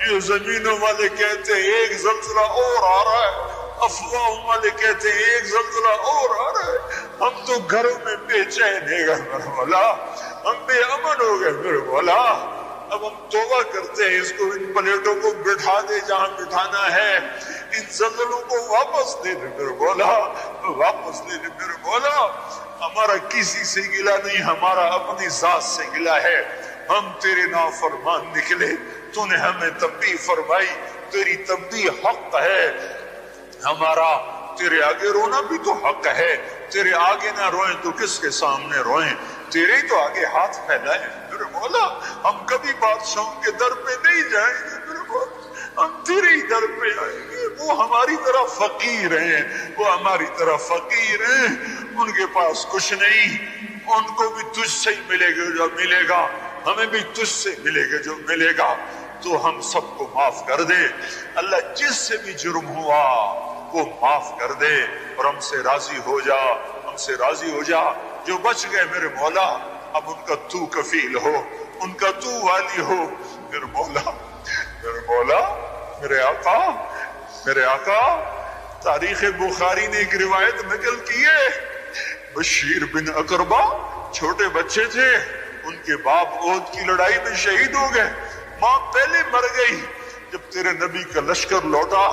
یہ زمینوں والے کہتے ہیں ایک زلزلہ اور آ رہا ہے، افواہوں والے کہتے ہیں ایک زلزلہ اور آ رہا ہے، ہم تو گھروں میں بے چین ہے میرے مولا، ہم بے امن ہو گئے میرے مولا۔ اب ہم توبہ کرتے ہیں، اس کو ان پلیٹوں کو بٹھا دے جہاں بٹھانا ہے، ان زلزلوں کو واپس دے دے میرے مولا، واپس دے دے میرے مولا۔ ہمارا کسی سے گلہ نہیں، ہمارا اپنی ذات سے گلہ ہے، ہم تیرے نافرمان نکلے، تو نے ہمیں تنبیہ فرمائی، تیری تنبیہ حق ہے، ہمارا تیرے آگے رونا بھی تو حق ہے، تیرے آگے نہ روئیں تو کس کے سامنے روئیں، تیرے ہی تو آگے ہاتھ پھیلائیں میرے مولا۔ ہم کبھی بادشاہوں کے در پہ نہیں جائیں گے میرے مولا، ہم تیرے ہی در پہ آئیں گے۔ وہ ہماری طرح فقیر ہیں، وہ ہماری طرح فقیر ہیں، ان کے پاس کچھ نہیں، ان کو بھی تجھ سے ہی ملے گا جو ملے گا، ہمیں بھی تجھ سے ملے گا جو ملے گا، تو ہم سب کو معاف کر دے اللہ، جس سے بھی جرم ہوا وہ معاف کر دے، اور ہم سے راضی ہو جا، ہم سے راضی ہو جا۔ جو بچ گئے میرے مولا، اب ان کا تو کفیل ہو، ان کا تو والی ہو میرے مولا، میرے مولا، میرے آقا، میرے آقا۔ تاریخ بخاری نے ایک روایت نقل کی ہے، بشیر بن اقربہ چھوٹے بچے تھے، ان کے باپ احد کی لڑائی میں شہید ہو گئے، ماں پہلے مر گئی۔ جب تیرے نبی کا لشکر لوٹا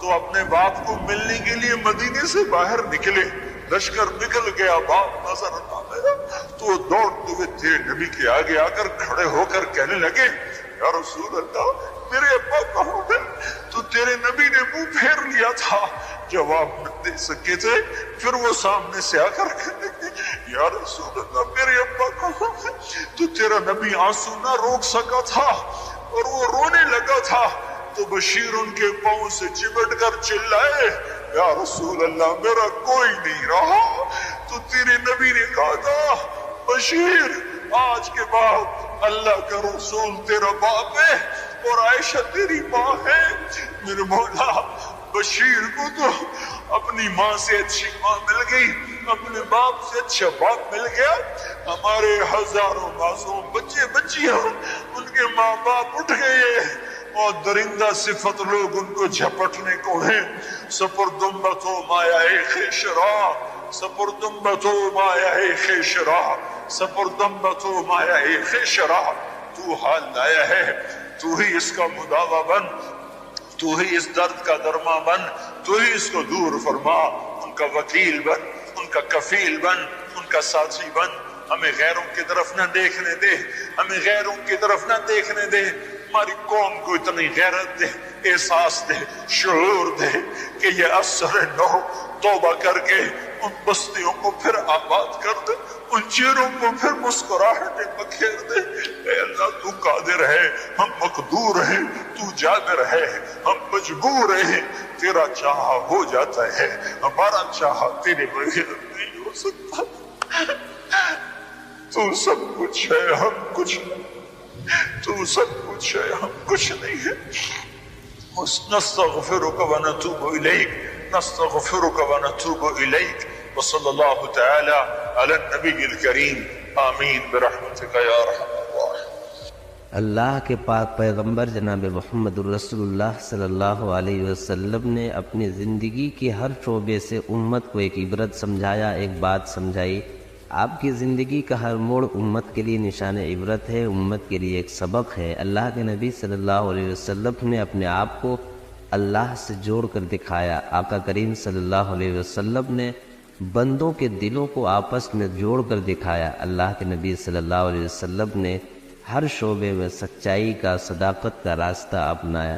تو اپنے باپ کو ملنے کے لیے مدینے سے باہر نکلے، لشکر نکل گیا، باپ نظر نہ آیا تو دوڑتے ہوئے تیرے نبی کے آگے آ کر کھڑے ہو کر کہنے لگے، یا رسول اللہ میرے ابا کہاں ہے؟ تو تیرے نبی نے منہ پھیر لیا تھا، جواب نہ دے سکے تھے، پھر وہ سامنے سے آ کر کہنے لگے، یا رسول اللہ میرے ابا کہاں ہے؟ تو تیرا نبی آنسو نہ روک سکا تھا اور وہ رونے لگا تھا، تو بشیر ان کے پاؤں سے چمٹ کر چلائے، یا رسول اللہ میرا کوئی نہیں رہا۔ تو تیرے نبی نے کہا تھا، بشیر آج کے بعد اللہ کا رسول تیرا باپ ہے اور عائشہ تیری ماں ہے۔ میرے مولا بشیر کو تو اپنی ماں سے اچھی ماں مل گئی، اپنے باپ سے اچھا باپ مل گیا، ہمارے ہزاروں معصوم بچے بچیاں ان کے ماں باپ اٹھ گئے اور درندہ صفت لوگ ان کو جھپٹنے کو ہیں۔ سپردمبتو مایا خیشرا، سپردمبتو مایا خیشرا، سپردمبتو مایا خیشرا، تو حال لایا ہے، تو ہی اس کا مداوا بن، تو ہی اس درد کا درما بن، تو ہی اس کو دور فرما، ان کا وکیل بن، ان کا کفیل بن، ان کا ساتھی بن، ہمیں غیروں کی طرف نہ دیکھنے دے، ہمیں غیروں کی طرف نہ دیکھنے دے، ہماری قوم کو اتنی غیرت دے، احساس دے، شعور دے کہ یہ اثر نو توبہ کر کے ان بستیوں کو پھر آباد کر دے، ان چہروں کو پھر مسکراہٹیں بکھیر دے۔ اے اللہ تو قادر ہے، ہم مقدور ہیں، تو جابر ہے، ہم مجبور ہیں، تیرا چاہا ہو جاتا ہے، ہمارا چاہا تیرے بغیر نہیں ہو سکتا۔ تو سب کچھ ہے، ہم کچھ نہیں، تو سب کچھ ہے، ہم کچھ نہیں ہے۔ نستغفرک ونتوب الیک، نستغفرک ونتوب الیک، وصلی اللہ تعالی علی النبی الکریم، آمین برحمتک یا ارحم الراحمین۔ اللہ کے پاک پیغمبر جناب محمد الرسول اللہ صلی اللہ علیہ وسلم نے اپنی زندگی کے ہر شعبے سے امت کو ایک عبرت سمجھایا، ایک بات سمجھائی۔ آپ کی زندگی کا ہر موڑ امت کے لیے نشان عبرت ہے، امت کے لیے ایک سبق ہے۔ اللہ کے نبی صلی اللہ علیہ وسلم نے اپنے آپ کو اللہ سے جوڑ کر دکھایا۔ آقا کریم صلی اللہ علیہ وسلم نے بندوں کے دلوں کو آپس میں جوڑ کر دکھایا۔ اللہ کے نبی صلی اللہ علیہ وسلم نے ہر شعبے میں سچائی کا، صداقت کا راستہ اپنایا۔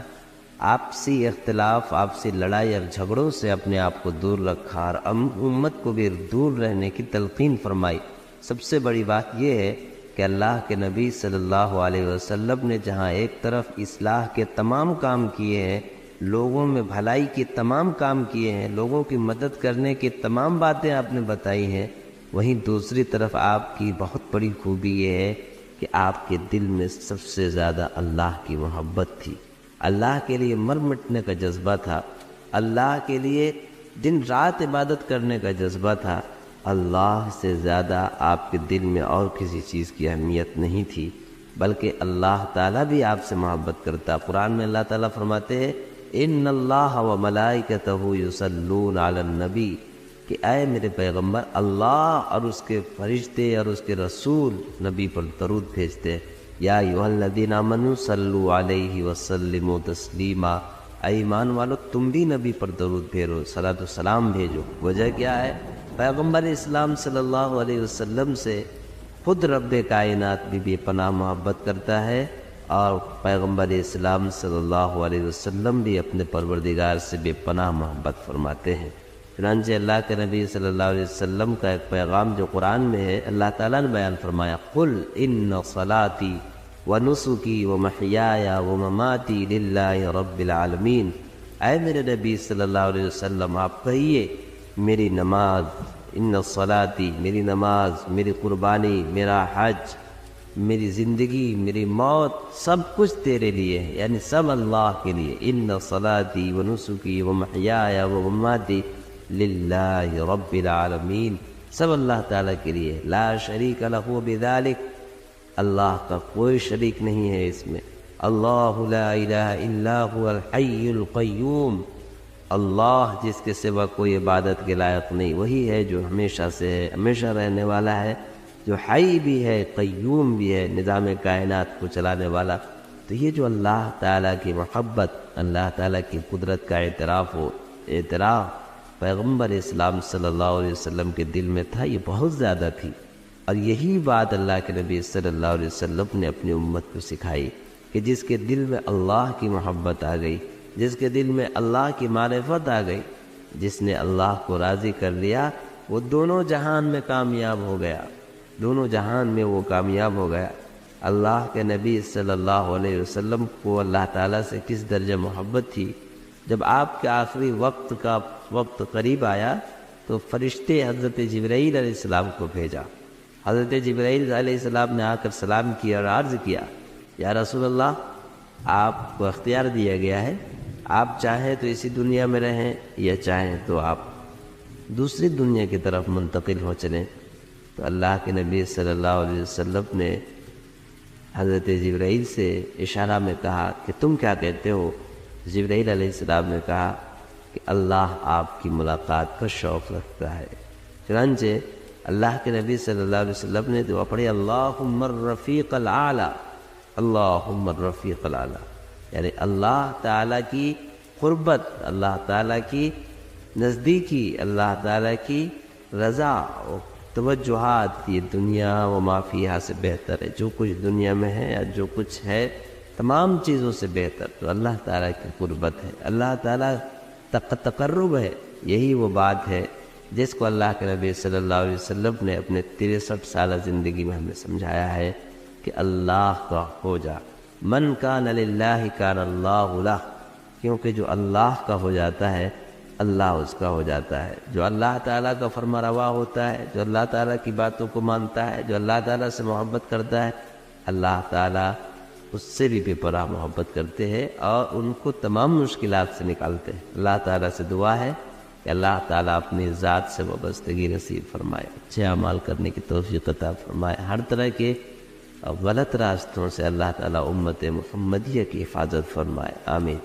آپسی اختلاف، آپسی لڑائی اور جھگڑوں سے اپنے آپ کو دور رکھا اور امت کو بھی دور رہنے کی تلقین فرمائی۔ سب سے بڑی بات یہ ہے کہ اللہ کے نبی صلی اللہ علیہ وسلم نے جہاں ایک طرف اصلاح کے تمام کام کیے ہیں، لوگوں میں بھلائی کے تمام کام کیے ہیں، لوگوں کی مدد کرنے کی تمام باتیں آپ نے بتائی ہیں، وہیں دوسری طرف آپ کی بہت بڑی خوبی یہ ہے کہ آپ کے دل میں سب سے زیادہ اللہ کی محبت تھی، اللہ کے لیے مر مٹنے کا جذبہ تھا، اللہ کے لیے دن رات عبادت کرنے کا جذبہ تھا۔ اللہ سے زیادہ آپ کے دل میں اور کسی چیز کی اہمیت نہیں تھی۔ بلکہ اللہ تعالیٰ بھی آپ سے محبت کرتا ہے۔ قرآن میں اللہ تعالیٰ فرماتے ہیں ان اللہ و ملائکتہ یصلون علی النبی، کہ اے میرے پیغمبر، اللہ اور اس کے فرشتے اور اس کے رسول نبی پر درود بھیجتے ہیں۔ یا ایھا الذین آمنوا صلوا علیہ وسلموا تسلیما، اے ایمان والو تم بھی نبی پر درود بھیجو، صلاۃ و سلام بھیجو۔ وجہ کیا ہے؟ پیغمبر اسلام صلی اللہ علیہ وسلم سے خود رب کائنات بھی بے پناہ محبت کرتا ہے، اور پیغمبر اسلام صلی اللہ علیہ وسلم بھی اپنے پروردگار سے بے پناہ محبت فرماتے ہیں۔ چنانچہ اللہ کے نبی صلی اللہ علیہ وسلم کا ایک پیغام جو قرآن میں ہے، اللہ تعالیٰ نے بیان فرمایا قل ان صلاتی ونسکی ومحیای ومماتی للہ رب العالمین، اے میرے نبی صلی اللہ علیہ وسلم آپ کہیے میری نماز، ان صلاتی میری نماز، میری قربانی، میرا حج، میری زندگی، میری موت، سب کچھ تیرے لیے ہے، یعنی سب اللہ کے لیے۔ ان صلاتی ونسکی ومحیای ومماتی للہ رب العالمین، سب اللہ تعالیٰ کے لیے، لا شریک لہ بذالک، اللہ کا کوئی شریک نہیں ہے اس میں۔ اللہ لا الہ الا هو الحی القیوم، اللہ جس کے سوا کوئی عبادت کے لائق نہیں، وہی ہے جو ہمیشہ سے ہے، ہمیشہ رہنے والا ہے، جو حی بھی ہے، قیوم بھی ہے، نظام کائنات کو چلانے والا۔ تو یہ جو اللہ تعالیٰ کی محبت، اللہ تعالیٰ کی قدرت کا اعتراف پیغمبر اسلام صلی اللہ علیہ وسلم کے دل میں تھا، یہ بہت زیادہ تھی، اور یہی بات اللہ کے نبی صلی اللہ علیہ وسلم نے اپنی امت کو سکھائی کہ جس کے دل میں اللہ کی محبت آ گئی، جس کے دل میں اللہ کی معرفت آ گئی، جس نے اللہ کو راضی کر لیا، وہ دونوں جہان میں کامیاب ہو گیا، دونوں جہان میں وہ کامیاب ہو گیا۔ اللہ کے نبی صلی اللہ علیہ وسلم کو اللہ تعالیٰ سے کس درجہ محبت تھی، جب آپ کے آخری وقت قریب آیا تو فرشتے حضرت جبرائیل علیہ السلام کو بھیجا۔ حضرت جبرائیل علیہ السلام نے آ کر سلام کیا اور عرض کیا یا رسول اللہ، آپ کو اختیار دیا گیا ہے، آپ چاہیں تو اسی دنیا میں رہیں یا چاہیں تو آپ دوسری دنیا کی طرف منتقل ہو چلیں۔ تو اللہ کے نبی صلی اللہ علیہ وسلم نے حضرت جبرائیل سے اشارہ میں کہا کہ تم کیا کہتے ہو؟ جبرائیل علیہ السلام نے کہا کہ اللہ آپ کی ملاقات کا شوق رکھتا ہے۔ چنانچہ اللہ کے نبی صلی اللہ علیہ وسلم نے دعا پڑھی اللہم الرفیق الاعلی، اللہم الرفیق الاعلی، یعنی اللہ تعالیٰ کی قربت، اللہ تعالیٰ کی نزدیکی، اللہ تعالیٰ کی رضا و توجہات، یہ دنیا و ما فیہا سے بہتر ہے، جو کچھ دنیا میں ہے یا جو کچھ ہے تمام چیزوں سے بہتر تو اللہ تعالیٰ کی قربت ہے، اللہ تعالیٰ تقرب ہے۔ یہی وہ بات ہے جس کو اللہ کے نبی صلی اللہ علیہ وسلم نے اپنے 63 سالہ زندگی میں ہمیں سمجھایا ہے کہ اللہ کا ہو جا، من کان للہ کان اللہ لہ، کیونکہ جو اللہ کا ہو جاتا ہے اللہ اس کا ہو جاتا ہے، جو اللہ تعالیٰ کا فرما روا ہوتا ہے، جو اللہ تعالیٰ کی باتوں کو مانتا ہے، جو اللہ تعالیٰ سے محبت کرتا ہے، اللہ تعالیٰ اس سے بھی بے پناہ محبت کرتے ہیں اور ان کو تمام مشکلات سے نکالتے ہیں۔ اللہ تعالیٰ سے دعا ہے کہ اللہ تعالیٰ اپنی ذات سے وابستگی نصیب فرمائے، اچھے اعمال کرنے کی توفیق عطا فرمائے، ہر طرح کے غلط راستوں سے اللہ تعالیٰ امت محمدیہ کی حفاظت فرمائے، آمین۔